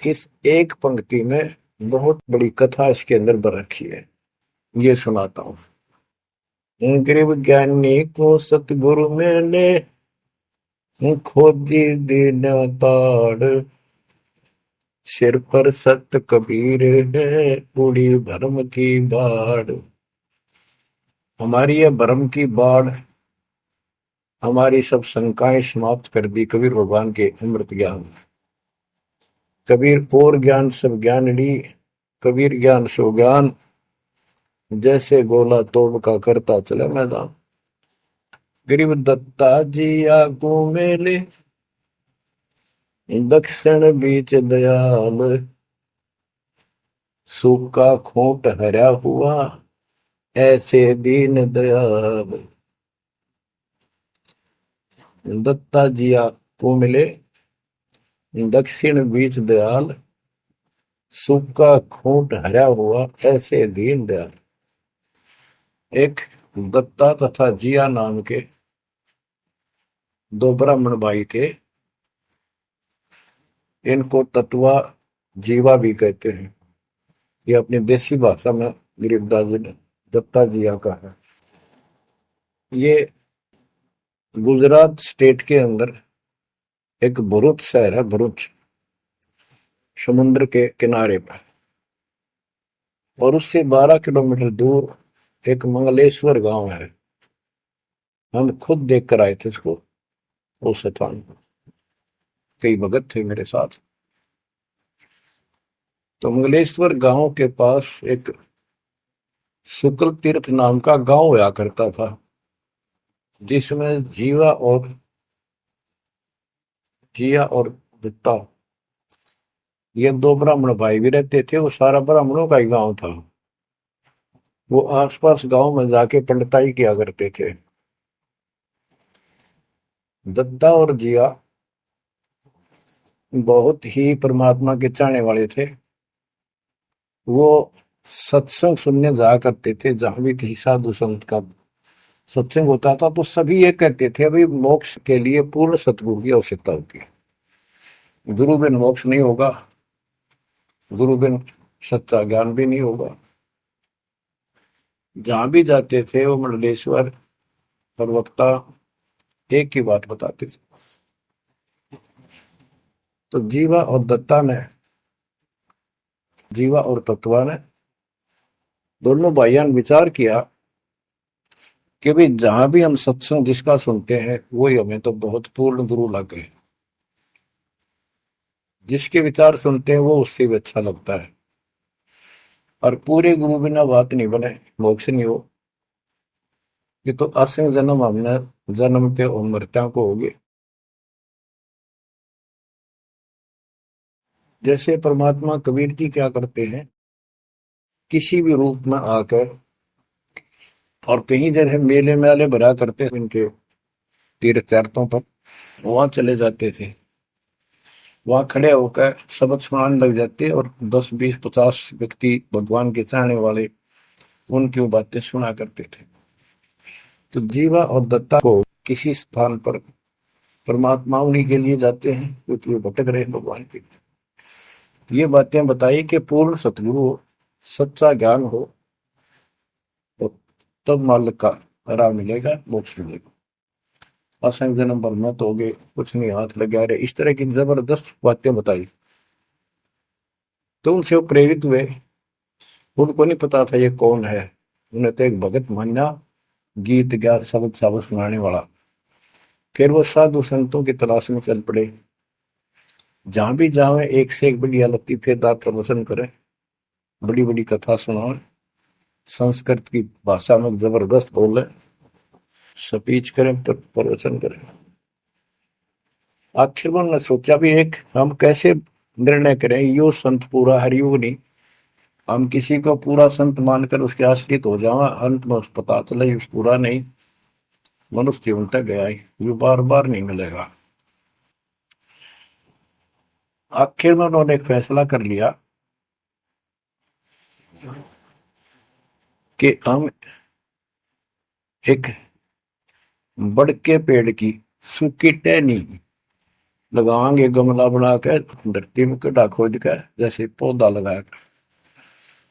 इस एक पंक्ति में बहुत बड़ी कथा इसके अंदर भर रखी है। ये सुनाता हूं। गरीब ज्ञानी को सतगुरु मैंने खोजी दीन ताड़, सिर पर सत कबीर है, उड़ी भरम की बाढ़। हमारी यह भरम की बाढ़, हमारी सब शंकाएं समाप्त कर दी कबीर भगवान के अमृत ज्ञान। कबीर और ज्ञान सब ज्ञान ली, कबीर ज्ञान सो ज्ञान, जैसे गोला तोड़ का करता चले मैदान। गरीब दत्ता जी आगू मेले, दक्षिण बीच दयाल, सूखा खूंट हरा हुआ, ऐसे दीन दयाल। दत्ता जी आगू मिले, दक्षिण बीच दयाल, सूखा खूंट हरा हुआ, ऐसे दीन दयाल। एक दत्ता तथा जिया नाम के दो ब्राह्मण भाई थे। इनको तत्वा जीवा भी कहते हैं। ये अपनी देसी भाषा में गरीबदास जी ने दत्ता जिया का है। ये गुजरात स्टेट के अंदर एक भरूच शहर है, भरूच, समुद्र के किनारे पर। और उससे 12 किलोमीटर दूर एक मंगलेश्वर गांव है। हम खुद देख कर आए थे उसको, उस स्थान को। कई भगत थे मेरे साथ। तो मंगलेश्वर गांव के पास एक शुक्ल तीर्थ नाम का गांव हुआ करता था, जिसमें जिया और दत्ता, ये दो ब्राह्मण भाई भी रहते थे। वो सारा ब्राह्मणों का ही गांव था। वो आसपास गांव में जाके पंडिताई किया करते थे। दत्ता और जिया बहुत ही परमात्मा के चाहने वाले थे। वो सत्संग सुनने जाया करते थे। जहां भी किसी साधु संत का सत्संग होता था तो सभी ये कहते थे अभी मोक्ष के लिए पूर्ण सतगुरु की आवश्यकता होती है। गुरु बिन मोक्ष नहीं होगा, गुरु बिन सच्चा ज्ञान भी नहीं होगा। जहां भी जाते थे वो मंडलेश्वर प्रवक्ता एक ही बात बताते थे। तो जीवा और तत्वा ने दोनों भाइयों ने विचार किया कि भाई जहां भी हम सत्संग जिसका सुनते हैं वही हमें तो बहुत पूर्ण गुरु लगे। जिसके विचार सुनते हैं वो उससे भी अच्छा लगता है। और पूरे गुरु बिना बात नहीं बने, मोक्ष नहीं हो। ये तो असंग जन्म हमने जन्मते और मरत्या को होगे। जैसे परमात्मा कबीर जी क्या करते हैं, किसी भी रूप में आकर और कहीं जैसे मेले मेले भरा करते इनके तीर्थ तीर्थों पर, वहां चले जाते थे। वहां खड़े होकर शब्द सुनाने लग जाते और 10 20 50 व्यक्ति भगवान के चाहने वाले उनकी बातें सुना करते थे। तो जीवा और दत्ता को किसी स्थान पर परमात्मा उन्हीं के लिए जाते हैं क्योंकि वो भटक रहे भगवान के। ये बातें बताई कि पूर्ण सतगुरु हो, सच्चा ज्ञान हो, तो तब मालिक का राह मिलेगा, मोक्ष मिलेगा। असंग जन्म पर मत हो गए, कुछ नहीं हाथ लगा रहे, इस तरह की जबरदस्त बातें बताई। तो उनसे वो प्रेरित हुए। उनको नहीं पता था ये कौन है। उन्हें तो एक भगत मान्या, गीत ज्ञात शब्द शब्द सुनाने वाला। फिर वो साधु संतों की तलाश में चल पड़े। जहां भी जावे एक से एक बढ़िया लतीफेदार प्रवचन करे, बड़ी बड़ी कथा सुनाए, संस्कृत की भाषा में जबरदस्त बोले, स्पीच करें, प्रवचन करें। आखिर में उन्होंने सोचा भी एक हम कैसे निर्णय करें, यो संत पूरा हरियोग नहीं। हम किसी को पूरा संत मानकर उसके आश्रित हो जावा, अंत में पता चला ये पूरा नहीं, मनुष्य जीवन तक गया ही, ये बार बार नहीं मिलेगा। आखिर में उन्होंने एक फैसला कर लिया कि हम एक बड़ के पेड़ की सूखी टहनी लगाएंगे, गमला बना कर धरती में गड्ढा खोद कर जैसे पौधा लगाया,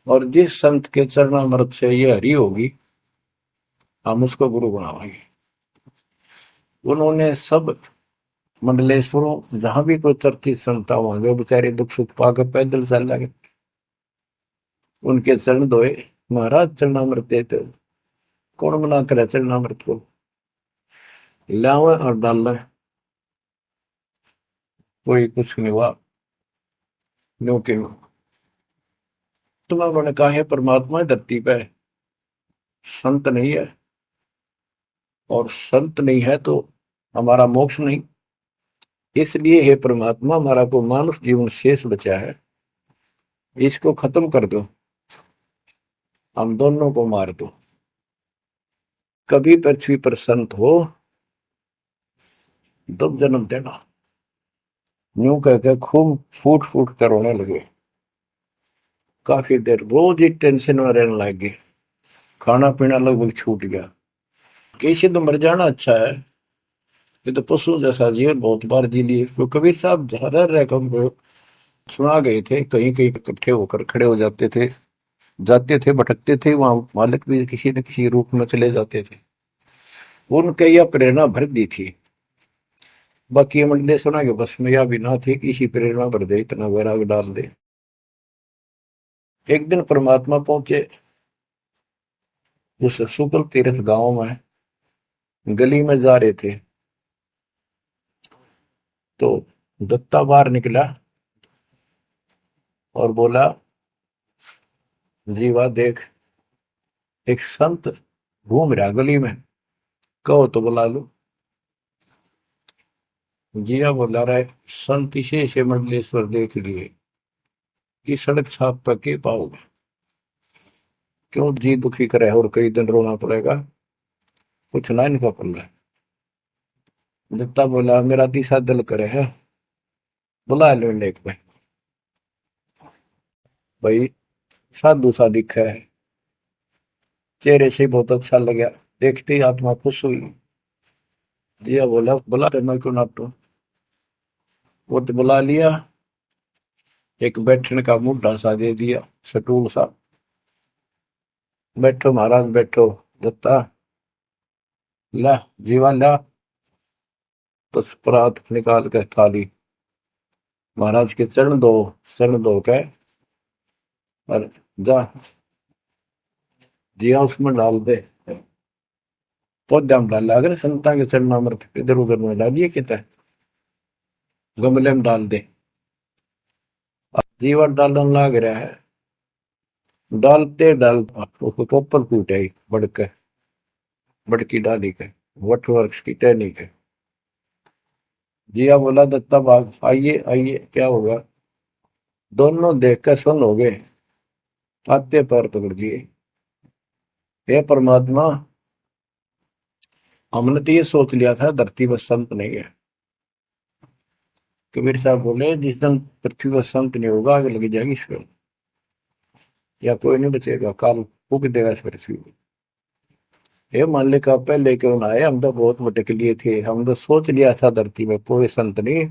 और जिस संत के चरणामृत से ये हरी होगी हम उसको गुरु बनाएंगे। उन्होंने सब मंडलेश्वरों जहां भी कोई चर्चित संत होंगे बेचारे दुख सुख पाकर पैदल चल लगे, उनके चरण धोए, महाराज चरणामृत देते। कौन मना करे चरणामृत को, लावे और डालना, कोई कुछ नहीं हुआ। क्योंकि तुम्हें उन्होंने कहा है परमात्मा धरती पे संत नहीं है, और संत नहीं है तो हमारा मोक्ष नहीं। इसलिए हे परमात्मा, हमारा को मानुष जीवन शेष बचा है, इसको खत्म कर दो, हम दोनों को मार दो। कभी पृथ्वी पर संत हो तब जन्म देना। यूं कहकर खूब फूट फूट कर रोने लगे। काफी देर रोज ही टेंशन में रहने लगे, खाना पीना लगभग छूट गया। कैसे तो मर जाना अच्छा है, ये तो पशु जैसा जीवन बहुत बार जी लिए। तो कबीर साहब रह रह कर सुना गए थे, कहीं कहीं इकट्ठे होकर खड़े हो जाते थे, जाते थे, भटकते थे, वहां मालिक भी किसी न किसी रूप में चले जाते थे। उनके यह प्रेरणा भर दी थी। बाकी मंडले सुना के बस में यह भी ना थी कि इसी प्रेरणा भर दे, इतना वैराग डाल दे। एक दिन परमात्मा पहुंचे उस सुकल तीर्थ गांव में, गली में जा रहे थे तो दत्ता बाहर निकला और बोला, जीवा देख, एक संत घूम रहा गली में, कहो तो बुला लो। जिया बोला रहा है, संत इसे से मंडलेश्वर देख लिए, कि सड़क छाप पर के पाओगे, क्यों जी दुखी करे और कई दिन रोना पड़ेगा, कुछ ना इनका पल्ला। दत्ता बोला, मेरा तीसरा दिल करे है, बुला लो एक में। भाई साधु सा दिखा है, चेहरे से बहुत अच्छा लगा, देखते ही आत्मा खुश हुई। जिया बोला, बुला तो मैं क्यों नाटू। वो तो बुला लिया, एक बैठने का मुद्दा सा दे दिया, सटूल सा। बैठो महाराज बैठो। दत्ता ला, जीवा ला, बस परात निकाल के थाली महाराज के चरण दो के और जा, जिया उसमें डाल दे। पौधा में डाला, अगर संता के चरण अमृत इधर उधर में डालिए, कितना गमले में डाल दे। अब जीवा डालने लग रहा है, डालते डालता उसको पोपल फूट आई बड़के, बड़की डाली के, वट वृक्ष की टहनी के। जिया बोला, दत्ता बाग आइए आइए, क्या होगा। दोनों देख कर सुन हो गए, आते पैर पकड़ लिए। हे परमात्मा, हमने तो ये सोच लिया था धरती पर संत नहीं है। कबीर साहब बोले, जिस दिन पृथ्वी पर संत नहीं होगा, आगे लग जाएगी इस पर, या कोई नहीं बचेगा, काल फूक देगा इस पृथ्वी को। ये मालिका पहले क्यों ना आए, हम तो बहुत भटक लिए थे, हम तो सोच लिया था धरती में कोई संत नहीं,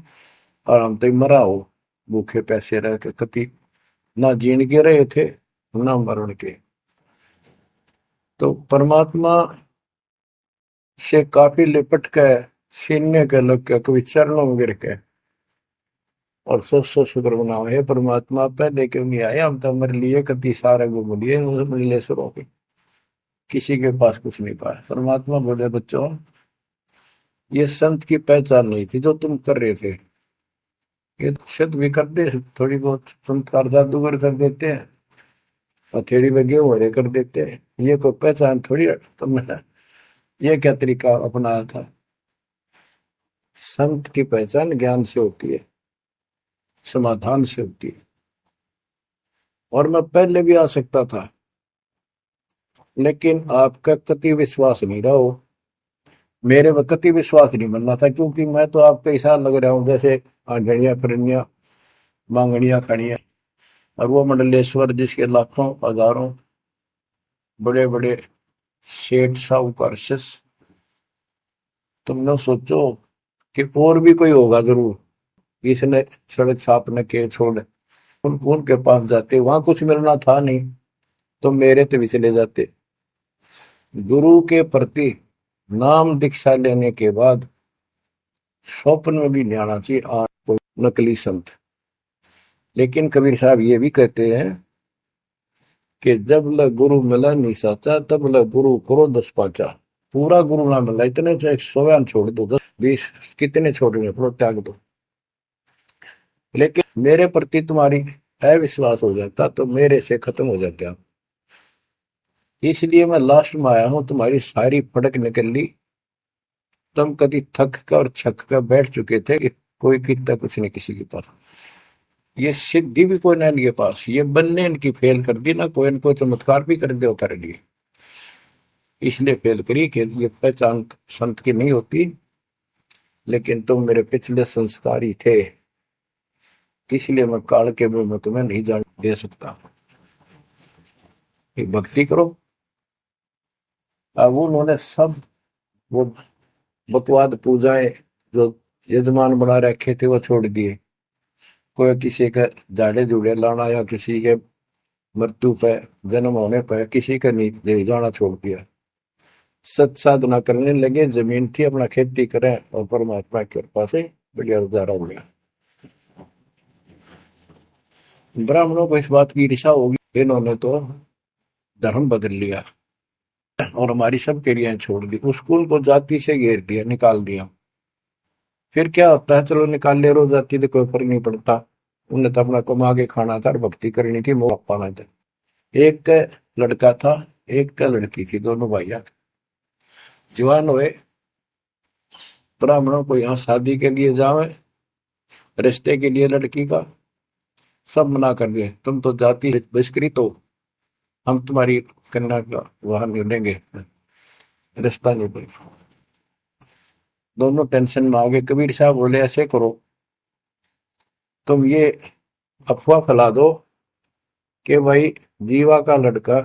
और हम तो मरा हो भूखे पैसे रह के, कति ना जीण के रहे थे ना मरण के। तो परमात्मा से काफी लिपट के, सीने के लग के, कभी चरणों में गिर के, और सौ शुक्र मनाओ, हे परमात्मा पहले क्यों नहीं आए, हम तो हमारे लिए कति सारे घूम लिए मंडलेश्वरों के, किसी के पास कुछ नहीं पाया। परमात्मा बोले, बच्चों ये संत की पहचान नहीं थी जो तुम कर रहे थे, ये शत भी करते, थोड़ी बहुत चमत्कार जादूगर कर देते हैं, हथेड़ी में गेहूं हरे कर देते हैं, ये कोई पहचान थोड़ी तुमने ये क्या तरीका अपनाया था। संत की पहचान ज्ञान से होती है, समाधान से होती है। और मैं पहले भी आ सकता था, लेकिन आपका कति विश्वास नहीं रहा हो, मेरे में कति विश्वास नहीं बनना था, क्योंकि मैं तो आपके हिसाब लग रहा हूँ जैसे आंधड़िया फिरनिया मांगड़िया खड़िया, और वो मंडलेश्वर जिसके लाखों हजारों बड़े बड़े सेठ साहूकार शिष्य। तुमने सोचो कि और भी कोई होगा जरूर, इसने सड़क छापने के छोड़ उनके पास जाते, वहां कुछ मिलना था नहीं तो मेरे तो भी चले जाते। गुरु के प्रति नाम दीक्षा लेने के बाद स्वप्न में भी नहीं आना चाहिए आज कोई नकली संत। लेकिन कबीर साहब ये भी कहते हैं कि जब ल गुरु मिला नहीं साचा, तब ल गुरु करो 10 पाचा। पूरा गुरु ना मिला, इतने चाहे 100 छोड़ दो, 10 20 कितने छोड़ने पड़ो, त्याग दो, लेकिन मेरे प्रति तुम्हारी अविश्वास हो जाता तो मेरे से खत्म हो जाते आप। इसलिए मैं लास्ट में आया हूं, तुम्हारी सारी फड़क निकल ली। तुम कभी थक कर और छक कर बैठ चुके थे कि कोई कितना कुछ नहीं किसी के पास। ये सिद्धि भी कोई ना इनके पास, ये बनने इनकी फेल कर दी ना, कोई इनको चमत्कार भी कर दे उतारे लिए। इसलिए फेल करी कि ये पहचान संत की नहीं होती। लेकिन तुम मेरे पिछले संस्कारी थे, इसलिए मैं काल के मुंह में तुम्हें नहीं जान दे सकता। एक भक्ति करो। अब उन्होंने सब वो बकवाद पूजाएं जो यजमान बना रखे थे वो छोड़ दिए। कोई किसी का झाड़े झूड़े लाना या किसी के मृत्यु पे, जन्म होने पर किसी का नहीं ले जाना छोड़ दिया। सत साधना करने लगे, जमीन थी अपना खेती करें और परमात्मा की कृपा से बढ़िया गुजारा हो गया। ब्राह्मणों को इस बात की ईर्षा होगी, इन्होंने तो धर्म बदल लिया और हमारी सब क्रियाएं छोड़ दी, स्कूल को जाति से घेर दिया, निकाल दिया। फिर क्या होता है, चलो निकाल ले, रो जाति तो कोई फर्क नहीं पड़ता। उन्हें तो अपना कमा के खाना था और भक्ति करनी थी, मोह पाना था। एक का लड़का था, एक का लड़की थी, दोनों भैया जवान हुए। ब्राह्मणों को यहाँ शादी के लिए जावे, रिश्ते के लिए लड़की का सब मना कर दिए, तुम तो जाति बहिष्कृत हो, हम तुम्हारी कन्या का वहां नहीं लेंगे, रिश्ता नहीं देंगे। दोनों टेंशन में आ गए। कबीर साहब बोले ऐसे करो, तुम ये अफवाह फैला दो कि भाई जीवा का लड़का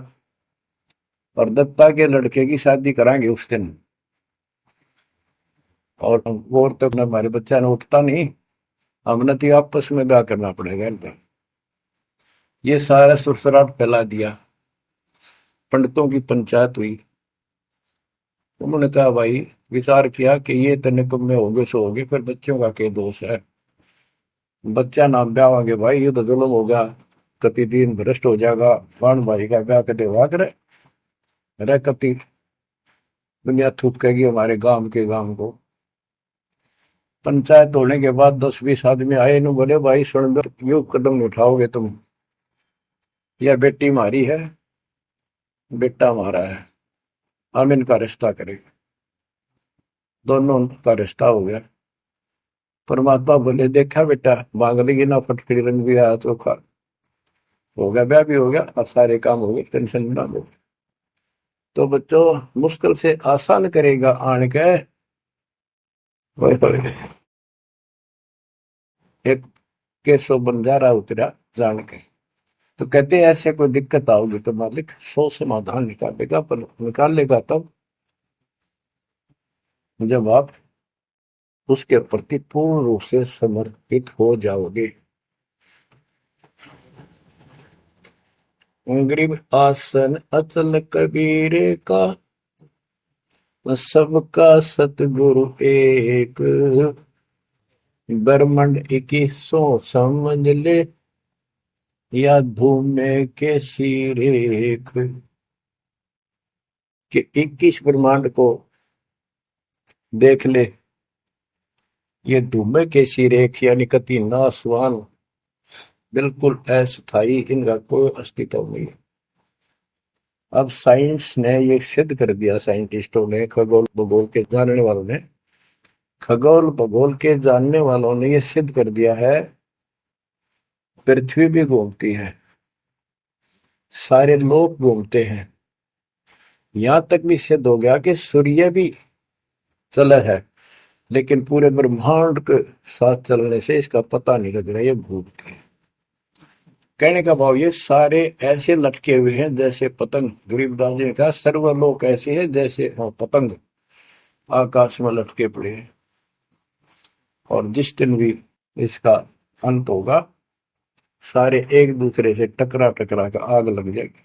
और दत्ता के लड़के की शादी कराएंगे उस दिन, और वो तक हमारे बच्चा ने उठता नहीं, हमने तो आपस में ब्याह करना पड़ेगा इनका। ये सारा सुरसराट फैला दिया। पंडितों की पंचायत हुई। उन्होंने कहा भाई, विचार किया कि ये तो निकम्मे होंगे सो होंगे, फिर बच्चों का क्या दोष है। बच्चा नाम ब्यावांगे भाई, ये तो जुल्म होगा, कति दिन भ्रष्ट हो जाएगा। बाण भाई का ब्याह कदे हुआ करे, रह कति दुनिया थूकेगी हमारे गांव को। पंचायत होने के बाद 10-20 आदमी आए, इन बोले भाई सुन दो, यो कदम उठाओगे तुम, यह बेटी मारी है, बेटा हमारा है, हम इनका रिश्ता करेंगे। दोनों का रिश्ता हो गया। परमात्मा बोले देखा बेटा, मांग लेगी ना, फटकड़ी रंग भी आया तो हो गया, ब्याह भी हो गया, अब सारे काम हो गए, टेंशन ना लो। तो बच्चों, मुश्किल से आसान करेगा आन के एक केसो बंजारा उतरा जान के। तो कहते हैं ऐसे कोई दिक्कत आओगी तो मालिक 100 समाधान निकालेगा, पर निकालेगा तब जब आप उसके प्रति पूर्ण रूप से समर्पित हो जाओगे। गरीब आसन अचल कबीरे का, सबका सतगुरु एक, ब्रह्मंड 21 समझ ले, या धूमे के सिरेख। कि 21 ब्रह्मांड को देख ले, ये धूमे के सिरेख यानी कति नासवान, बिल्कुल अस्थायी, इनका कोई अस्तित्व नहीं। अब साइंस ने ये सिद्ध कर दिया, साइंटिस्टों ने, खगोल भूगोल के जानने वालों ने, खगोल भूगोल के जानने वालों ने ये सिद्ध कर दिया है, पृथ्वी भी घूमती है, सारे लोग घूमते हैं। यहां तक भी सिद्ध हो गया कि सूर्य भी चला है, लेकिन पूरे ब्रह्मांड के साथ चलने से इसका पता नहीं लग रहा, ये घूमते हैं। कहने का भाव ये सारे ऐसे लटके हुए हैं जैसे पतंग। गरीबदास जी ने कहा सर्वलोक ऐसे है जैसे पतंग आकाश में लटके पड़े हैं, और जिस दिन भी इसका अंत होगा, सारे एक दूसरे से टकरा टकरा कर आग लग जाएगी,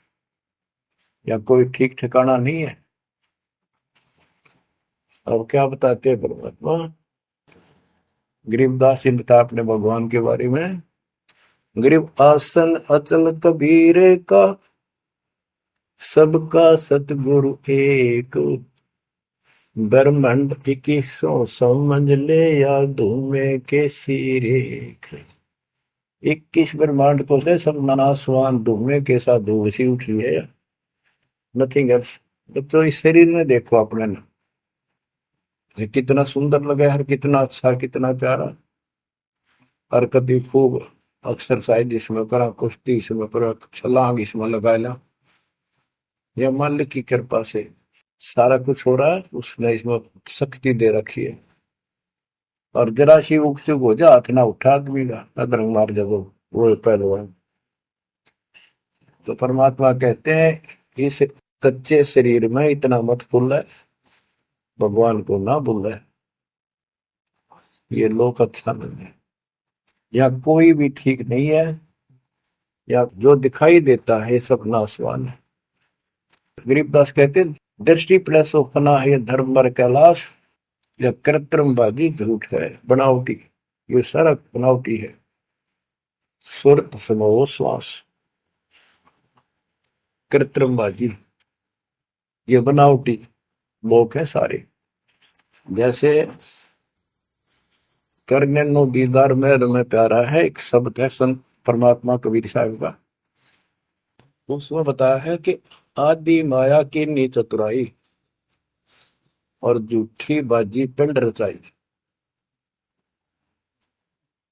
या कोई ठीक ठिकाना नहीं है। अब क्या बताते हैं परमात्मा, गरीबदास जी बता अपने भगवान के बारे में, गरीब आसन अचल कबीर का, सबका सतगुरु एक, ब्रह्मंड 21 समझ ले, या धूमे के सिरेख। 21 ब्रह्मांड को से सब नासवान धूमे के साथ धूसी उठ रही है। Nothing else. तो इस शरीर में देखो अपने ना, ये कितना सुंदर लगा है, कितना अच्छा, कितना प्यारा। और कभी खूब एक्सरसाइज इसमें करा, कुश्ती इसमें करा, छलांग इसमें लगा ला, या मालिक की कृपा से सारा कुछ हो रहा है। उसने इसमें शक्ति दे रखी है। और जरा सी उग चुक हो जा, हाथ ना उठा आदमी का, अदरंग मार जब वो पहलवान। तो परमात्मा कहते हैं इस कच्चे शरीर में इतना मत भूल है, भगवान को ना भूल है। ये लोक अच्छा नहीं है, या कोई भी ठीक नहीं है, या जो दिखाई देता है सब नाशवान है। गरीबदास कहते हैं दृष्टि प्लस फना है धर्म पर कैलाश, या कृत्रिमवादी झूठ है बनावटी। ये सारा बनावटी है। सुरत समो श्वास, कृत्रिमवादी, ये बनावटी लोग हैं सारे। जैसे करने नो दीदार में प्यारा है, एक शब्द है संत परमात्मा कबीर साहब का। उसमें बताया है कि आदि माया की नी चतुराई, और झूठी बाजी पिंड रचाई,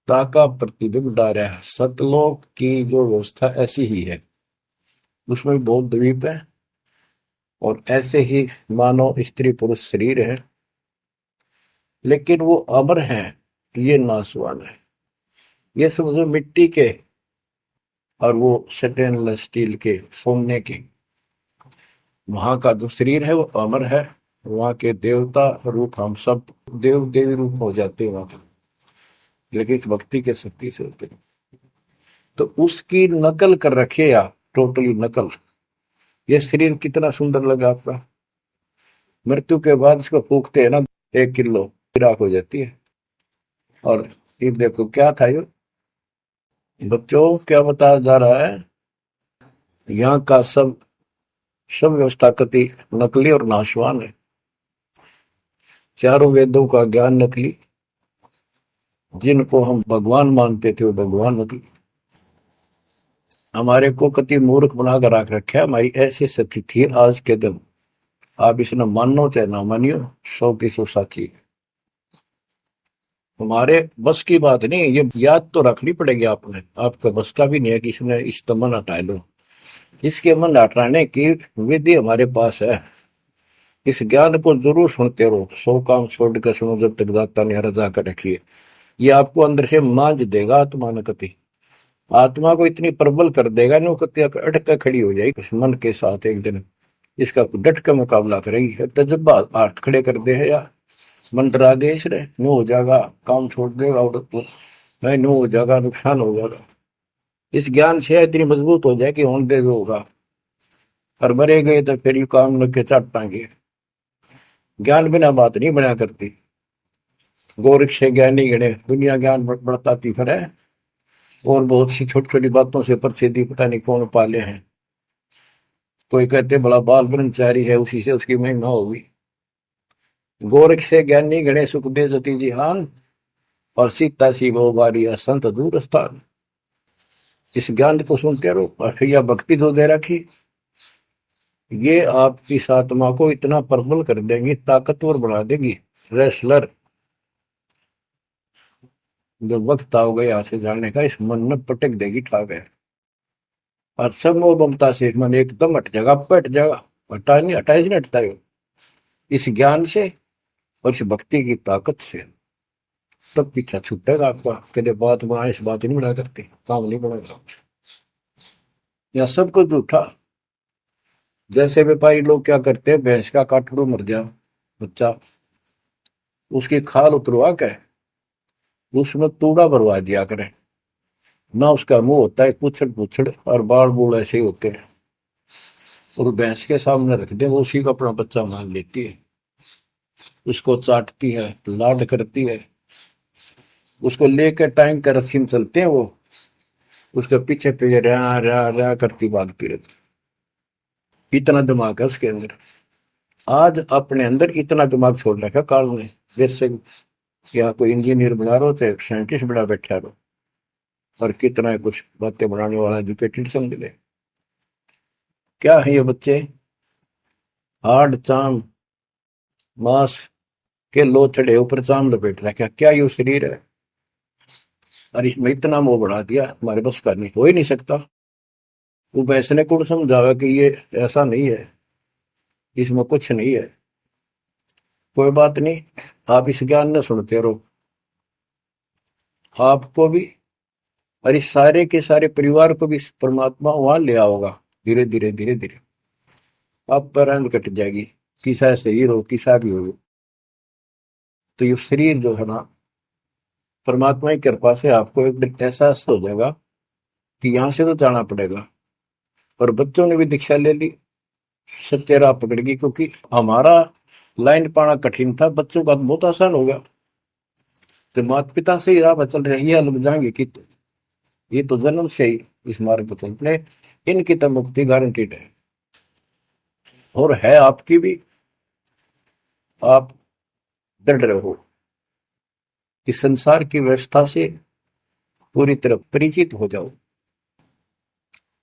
ताका प्रतिबिंब डारा है। सतलोक की जो व्यवस्था ऐसी ही है, उसमें भी बहुत द्वीप है, और ऐसे ही मानव स्त्री पुरुष शरीर है, लेकिन वो अमर है, ये नासवान है। ये समझो मिट्टी के, और वो स्टेनलेस स्टील के, सोने के। वहां का जो शरीर है वो अमर है। वहां के देवता रूप हम सब देव देवी रूप हो जाते हैं वहां पर, लेकिन इस भक्ति के शक्ति से होते हैं। तो उसकी नकल कर रखे आप, टोटली नकल। ये शरीर कितना सुंदर लगा आपका, मृत्यु के बाद इसको फूकते हैं ना, 1 किलो राख हो जाती है। और ये देखो क्या था ये बच्चों, क्या बताया जा रहा है, यहाँ का सब सब व्यवस्था कति नकली और नाशवान है। चारों वेदों का ज्ञान नकली, जिनको हम भगवान मानते थे वो भगवान नकली। हमारे को कति मूर्ख बनाकर रख रखा है। हमारी ऐसी स्थिति थी आज के दिन, आप इसने मानो चाहे ना मानियो, 100 की 100 साची है। हमारे बस की बात नहीं, ये याद तो रखनी पड़ेगी आपने। आपका बस का भी नहीं है कि इसने इस मन हटा लो। इसके मन हटाने की विधि हमारे पास है। इस ज्ञान को जरूर सुनते रहो, 100 काम छोड़ कर सुनो जब तक दाता ने रजा कर रखिए। ये आपको अंदर से मांझ देगा आत्मा न कति, आत्मा को इतनी प्रबल कर देगा ना, कति अटक खड़ी हो जाएगी उस मन के साथ। एक दिन इसका डट का मुकाबला करेगी, तजब्बा हाथ खड़े कर दे है या मन डरा दे इसने, नो हो जाएगा, काम छोड़ देगा, और नहीं नो हो जाएगा, नुकसान हो जाएगा। इस ज्ञान से इतनी मजबूत हो जाए कि होने दे जो होगा, और मरे गए तो फिर ये काम लग के चट पाएंगे। ज्ञान बिना बात नहीं बना करती। गोरख से ज्ञानी गणे, दुनिया ज्ञान बढ़ताती फिर है, और बहुत सी छोटी छोटी बातों से प्रसिद्धि पता नहीं कौन पाले हैं। कोई कहते बड़ा बाल ब्रह्मचारी है, उसी से उसकी महिमा होगी। गोरख से ज्ञानी गणे सुख दे जति जिहान, और सीता सी वो बारिया संत दूर स्थान। इस ज्ञान को सुनते रहो, और फिर यह भक्ति जो दे रखी, ये आपकी इस आत्मा को इतना प्रबल कर देंगी, ताकतवर बना देगी, रेसलर। जब वक्त आओ गया से जाने का, इस मन में पटक देगी ठा गए, और सब मोह ममता से मन एकदम हट जाएगा, पट जाएगा। हटा नहीं, हटा ही नहीं हटता है इस ज्ञान से और इस भक्ति की ताकत से। तब पीछा छूटेगा आपका, कदे बात बनाए इस बात नहीं बना करते, काम नहीं बनेगा। या सब कुछ झूठा। जैसे व्यापारी लोग क्या करते हैं, भैंस का काटड़ू मर गया बच्चा, उसकी खाल उतरवा के उसमें तूड़ा भरवा दिया करें ना। उसका मुंह होता है पूछड़ पूछड़, और बाल बूल ऐसे ही होते हैं, और भैंस के सामने रख दे, वो उसी को अपना बच्चा मान लेती है, उसको चाटती है, लाड करती है। उसको लेकर टाइम का रस्सी में चलते हैं, वो उसके पीछे पीछे रहा रहा रहा करती भागती रहती। इतना दिमाग है उसके अंदर। आज अपने अंदर इतना दिमाग छोड़ रखा काल ने। जैसे या कोई इंजीनियर बना रहो, चाहे साइंटिस्ट बना बैठा रहो, और कितना कुछ बातें बनाने वाला एजुकेटेड समझ ले। क्या है ये बच्चे, हाड़ चाम मांस के लोथड़े ऊपर चाम लपेट रखा, क्या ये शरीर है? और इसमें इतना मोह बढ़ा दिया, हमारे बस का नहीं, हो ही नहीं सकता। वो वैसे ने कौन समझावा कि ये ऐसा नहीं है, इसमें कुछ नहीं है। कोई बात नहीं, आप इस ज्ञान न सुनते रहो, आपको भी और इस सारे के सारे परिवार को भी परमात्मा वहां ले आओगा। धीरे धीरे धीरे धीरे आप पर रंग कट जाएगी, किसा शरीर हो किसा भी हो। तो ये शरीर जो है ना, परमात्मा की कृपा से आपको एक दिन एहसास हो जाएगा कि यहाँ से तो जाना पड़ेगा। और बच्चों ने भी दीक्षा ले ली, सत्य राह पकड़ गई, क्योंकि हमारा लाइन पाना कठिन था, बच्चों का बहुत आसान हो गया। तो माता पिता से ही राह पर चल रही है, लग जाएंगे कि ये तो जन्म से ही इस मार्ग पर चलते, इनकी तो मुक्ति गारंटीड है। और है आपकी भी, आप डर रहो कि संसार की व्यवस्था से पूरी तरह परिचित हो जाओ।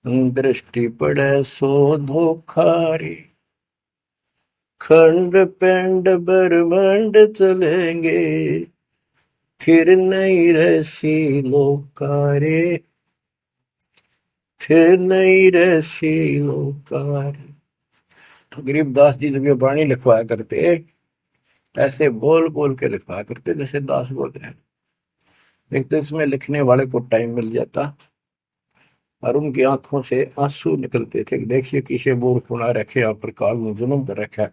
दृष्टि पड़े सो धोखा रे, खंड पिंड ब्रह्मांड चलेंगे, फिर नहीं रसी लोकारे, फिर नहीं रसी लोकारे। गरीबदास जी जब ये वाणी लिखवाया करते, ऐसे बोल बोल के लिखवाया करते जैसे दास बोल रहे हैं। एक तो इसमें लिखने वाले को टाइम मिल जाता, और उनकी आंखों से आंसू निकलते थे। देखिए किसे बोर खुना रखे, आप पर काल में जुनून कर रखा है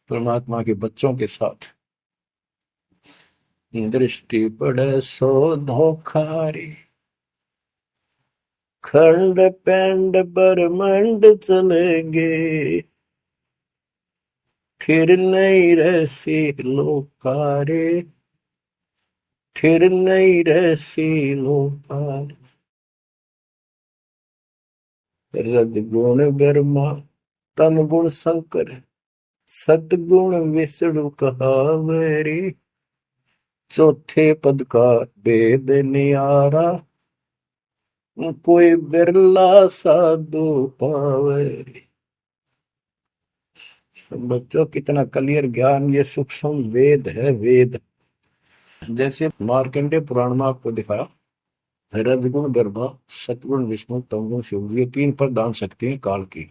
परमात्मा के बच्चों के साथ। दृष्टि पड़े सो धोखारी, खंड पेंड ब्रह्मांड चलेंगे, फिर नहीं रसी लोकारे, फिर नहीं रसी लोकारे। रजगुण ब्रह्मा तम गुण शंकर, सतगुण विष्णु कहावरी, चौथे पद का वेद न्यारा, कोई बिरला साधु पावे। बच्चों कितना क्लियर ज्ञान, ये सूक्ष्म वेद है, वेद। जैसे मार्कंडे पुराण में आपको दिखाया, रजगुण ब्रह्मा, सतगुण विष्णु, तमगुण शिव, ये तीन प्रधान शक्ति हैं काल की।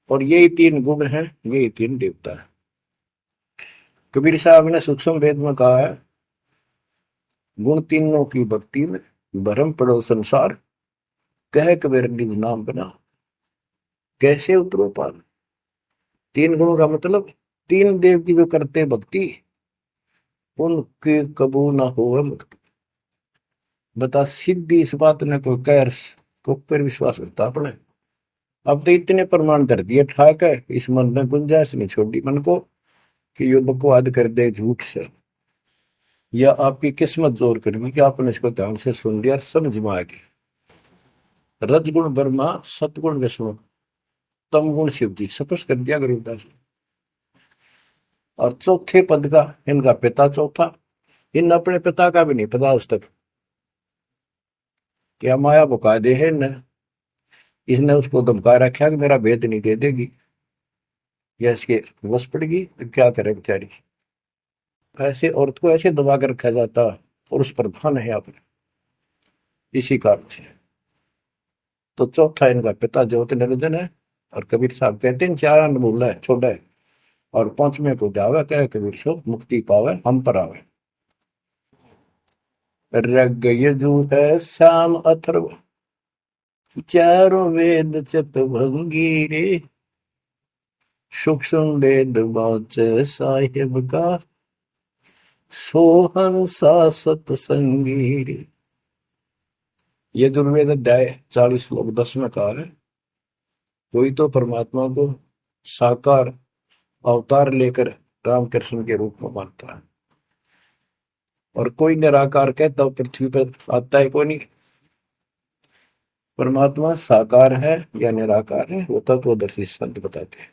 और यही तीन गुण हैं, यही तीन देवता है। कबीर साहब ने सूक्ष्म वेद में कहा है, गुण तीनों की भक्ति में भरम पड़ो संसार, कह कबीर निज नाम बना, कैसे उतरो पार। तीन गुणों का मतलब, तीन देव की जो करते भक्ति, उनके कबू ना हो मुक्ति। बता सीधी इस बात ने कोई कह को पर विश्वास करता अपने। अब तो इतने प्रमाण धर दिए ठाक है, इस मन ने गुंजाइश नहीं छोड़ी मन को कि यो बकवाद कर दे झूठ से, या आपकी किस्मत जोर करेगी कि आपने इसको ध्यान से सुन लिया, समझ में आ गई। रजगुण ब्रह्मा, सतगुण विष्णु, तम गुण शिव जी, स्पष्ट कर दिया गरीबदास। और चौथे पद का इनका पिता चौथा, इन अपने पिता का भी नहीं पता आज तक, क्या माया बुका दे है न, इसने उसको धमका रखा कि मेरा भेद नहीं दे देगी, या इसके वश पड़ेगी तो क्या करे बेचारी। ऐसे औरत को ऐसे दबा कर रखा जाता, और उस प्रधान है आपने, इसी कारण से। तो चौथा इनका पिता ज्योति निरंजन है। और कबीर साहब कहते हैं, चार अनमोल है छोड़ा है, और पांचवें को जावे, कहे कबीर सो मुक्ति पावे हम पर आवे। रग यजु है श्याम अथर्व, चारों वेद चतुर्भंगी रे, सूक्ष्म वेद वाच साहिब का, सोहन सा सतसंगी रे। यजुर्वेद अध्याय 40 श्लोक 10 में कहा है, कोई तो परमात्मा को साकार अवतार लेकर रामकृष्ण के रूप में मानता है, और कोई निराकार कहता पृथ्वी पर आता है कोई नहीं। परमात्मा साकार है या निराकार है, वो तत्वदर्शी संत बताते हैं।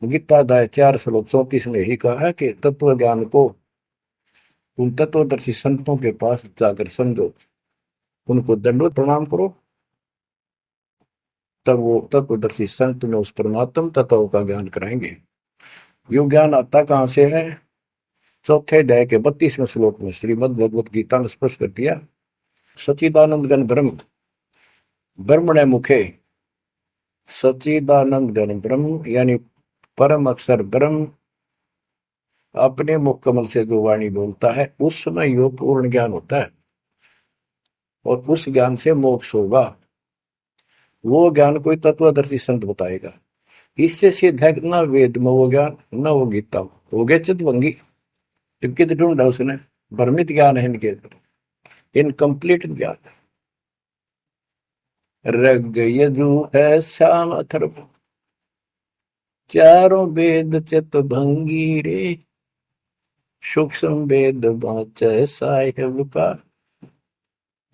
गीता अध्याय 4 श्लोक 34 में यही कहा है कि तत्व ज्ञान को उन तत्वदर्शी संतों के पास जाकर समझो, उनको दंडवत प्रणाम करो, तब वो तत्वदर्शी संत में उस परमात्म तत्व का ज्ञान कराएंगे। यो ज्ञान आता कहां से है? चौथे अध्याय के 32वें श्लोक में श्रीमद् भगवत गीता में स्पष्ट कर दिया। सच्चिदानंद घन ब्रह्म ब्रह्मणे मुखे, सच्चिदानंद घन ब्रह्म यानी परम अक्षर ब्रह्म अपने मुख कमल से जो वाणी बोलता है उस समय यो पूर्ण ज्ञान होता है और उस ज्ञान से मोक्ष होगा। वो ज्ञान कोई तत्वदर्शी संत बताएगा। इससे सिद्ध है ना वेद में वो ज्ञान ना वो गीता हो गया चितवंगी। जबकि ढूंढा उसने भ्रमित ज्ञान है इनके इनकम्प्लीट ज्ञान। रग यजु है श्याम अथर्व, चारों वेद चित भंगी रे, सूक्ष्म वेद बाचै साहिब का,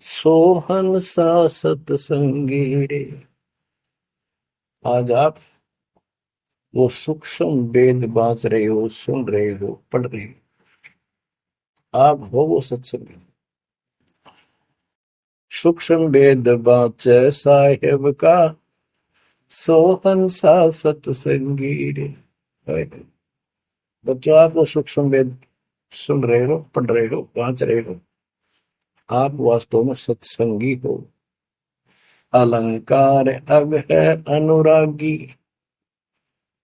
सोहन सा सतसंगी रे। आज आप वो सूक्ष्म वेद बांच रहे हो, सुन रहे हो, पढ़ रहे हो, आप हो वो सत्संग। सूक्ष्म वेद बांचै साहिब का, सोहन सा सतसंगी रे। बच्चों आप वो सूक्ष्म वेद सुन रहे हो, पढ़ रहे हो, बांच रहे हो, आप वास्तव में सत्संगी हो। अलंकार अग है अनुरागी,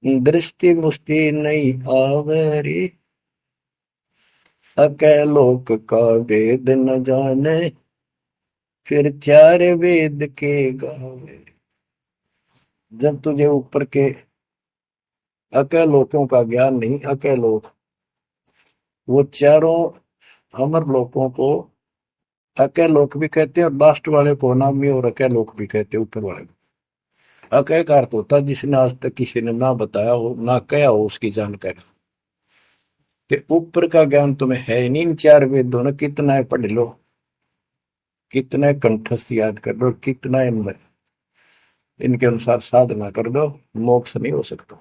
दृष्टि मुष्टि नहीं आवरी, अकैलोक का वेद न जाने, फिर चार वेद के गावे। जब तुझे ऊपर के अकैलोकों का ज्ञान नहीं, अकैलोक वो चारों अमर लोकों को अकैलोक भी कहते हैं और लास्ट वाले को नामी और अकैलोक भी कहते हैं। ऊपर वाले को अकय का अर्थ होता है जिसने आज तक किसी ने ना बताया हो ना कहा हो उसकी जानकारी। कि ऊपर का ज्ञान तुम्हें है ही नहीं। चार वेदों ने कितना है पढ़ लो, कितना कंठस्थ याद कर लो, कितना इनमें इनके अनुसार साधना कर दो, मोक्ष नहीं हो सकता।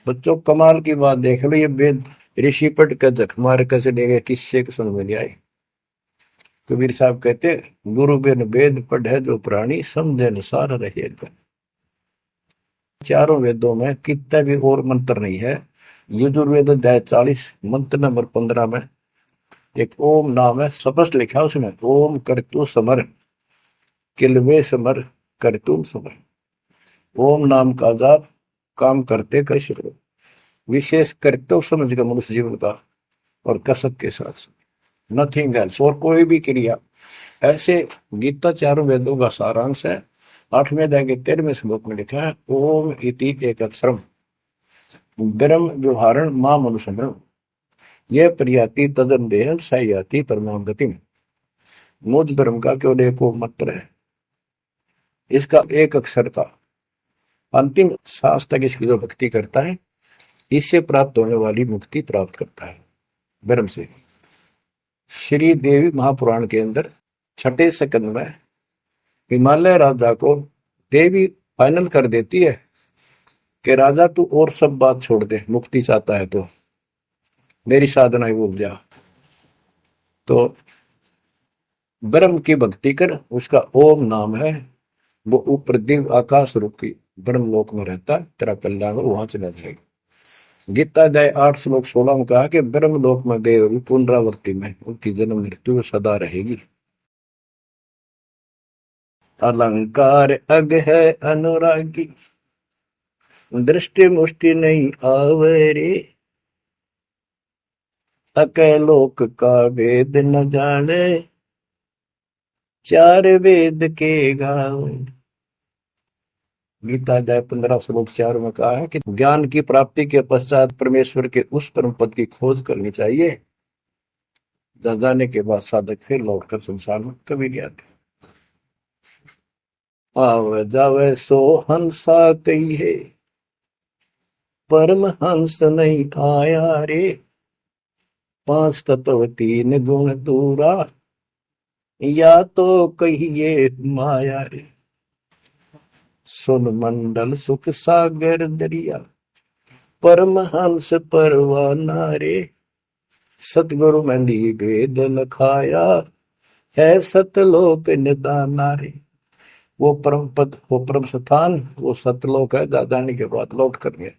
बच्चों कमाल की बात देख लो, ये वेद ऋषि पट का जख मार कर चले गए, किससे समझ में नहीं आई। कबीर साहब कहते गुरु बिन वेद पढ़े जो प्राणी, समझे न सार रहे। चारों वेदों में कितना भी और मंत्र नहीं है। यजुर्वेद अध्याय 40 मंत्र नंबर 15 में एक ओम नाम है, स्पष्ट लिखा उसमें, ओम करतु समर किलवे समर करतुम समर। ओम नाम का जाप काम करते कैसे करो, विशेष कर्तव्य समझ कर मनुष्य जीवन का और कसक के साथ नथिंग एल्स, और कोई भी क्रिया। ऐसे गीता चारों वेदों का सारांश है। 8वें अध्याय के 13वें श्लोक में लिखा है, ओम इति एक अक्षरम ब्रह्म व्यवहारण मां मनुसंग्रम, यह प्रियाति तदन देह सयाति परमाम गतिम। मुझ ब्रह्म का केवल एक मंत्र है, इसका एक अक्षर का अंतिम सांस तक इसकी जो भक्ति करता है इससे प्राप्त होने वाली मुक्ति प्राप्त करता है ब्रह्म से। श्री देवी महापुराण के अंदर 6ठे सकंद में हिमालय राजा को देवी फाइनल कर देती है कि राजा तू और सब बात छोड़ दे, मुक्ति चाहता है तो मेरी साधना ही भूल जा, तो ब्रह्म की भक्ति कर। उसका ओम नाम है, वो ऊपर दिव्य आकाश रूपी ब्रह्म लोक में रहता है, तेरा कल्याण वहां चला जाएगा। गीता अध्याय 8 श्लोक 16 में कहा कि ब्रह्म लोक में गए हुए पुनरावृत्ति में उनकी जन्म मृत्यु सदा रहेगी। अलंकार अग है अनुरागी, दृष्टि मुष्टि नहीं आवरे, अकैलोक का वेद न जाने, चार वेद के गावे। गीता अध्याय 15 श्लोक 4 में कहा है कि ज्ञान की प्राप्ति के पश्चात परमेश्वर के उस परम पद की खोज करनी चाहिए, जहां जाने के बाद साधक फिर लौटकर संसार में कभी नहीं आते। आवे जावे सो हंसा कही है, परम हंस नहीं आया रे, 5 तत्व 3 गुण दूरा, या तो कहिए माया रे। सुन मंडल सुख सागर दरिया, परम हंस परवाना रे, सतगुरु मंदी वेद लखाया, है सतलोक निदाना रे। वो परम पद, वो परम स्थान, वो सतलोक है। दादानी के बाद लौट कर गए।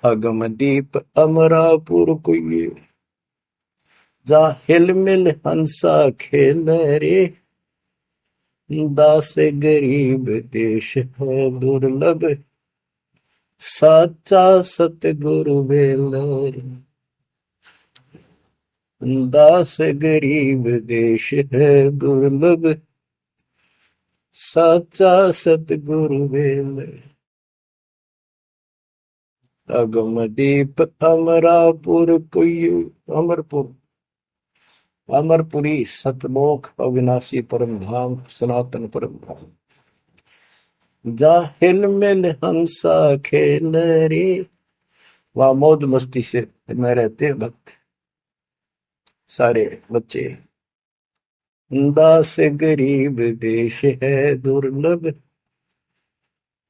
अगम दीप अमरापुर कोई, जा हिल मिल हंसा खेल रे, दास गरीब देश है दुर्लभ, साचा सतगुरु बेलर। दास गरीब देश है दुर्लभ, साचा सतगुरु बेलर। अगम दीप अमरापुर कोई, अमरपुर, अमरपुरी सतलोक अविनाशी परम धाम सनातन परम धाम। जा हिल मिल हंसा खेल रे, वहां मौज मस्ती से में रहते भक्त सारे बच्चे। दास गरीब देश है दुर्लभ,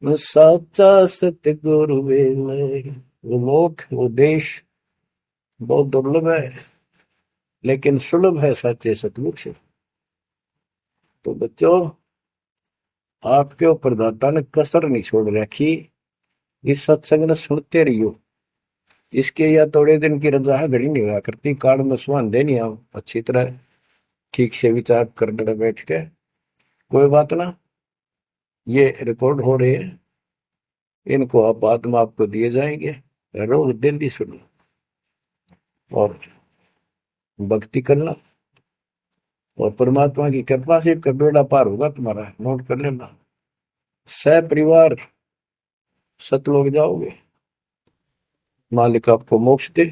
साचा सतगुरु बेलर। वो लोक, वो देश बहुत दुर्लभ है, लेकिन सुलभ है साचे सतगुरु से। तो बच्चों, आपके ऊपर दाता ने कसर नहीं छोड़ रखी। इस सत्संग ने सुनते रहियो। इसके या थोड़े दिन की रजा घड़ी नहीं हुआ करती, कार्ड में सुहान देनी आप अच्छी तरह ठीक से विचार कर बैठ के। कोई बात ना, ये रिकॉर्ड हो रहे हैं, इनको आप बाद में आपको दिए जाएंगे। रोज दिन भी सुनो और भक्ति करना, और परमात्मा की कृपा से का बेड़ा पार होगा तुम्हारा। नोट कर लेना, सह परिवार सतलोक जाओगे। मालिक आपको मोक्ष दे,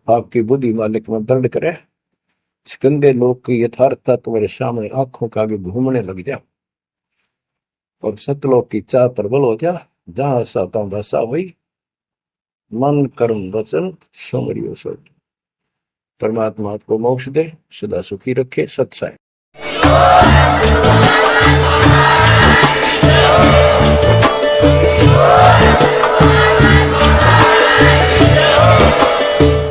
आपकी बुद्धि मालिक में दर्द करे, इस गंदे लोक की यथार्थता तुम्हारे सामने आंखों के आगे घूमने लग जा, और सतलोक की चाह प्रबल हो जा। जहां साता भाषा हुई, मन कर्म वचन समरियो सोच। परमात्मा आपको मोक्ष दे, सदा सुखी रखे। सत्साई।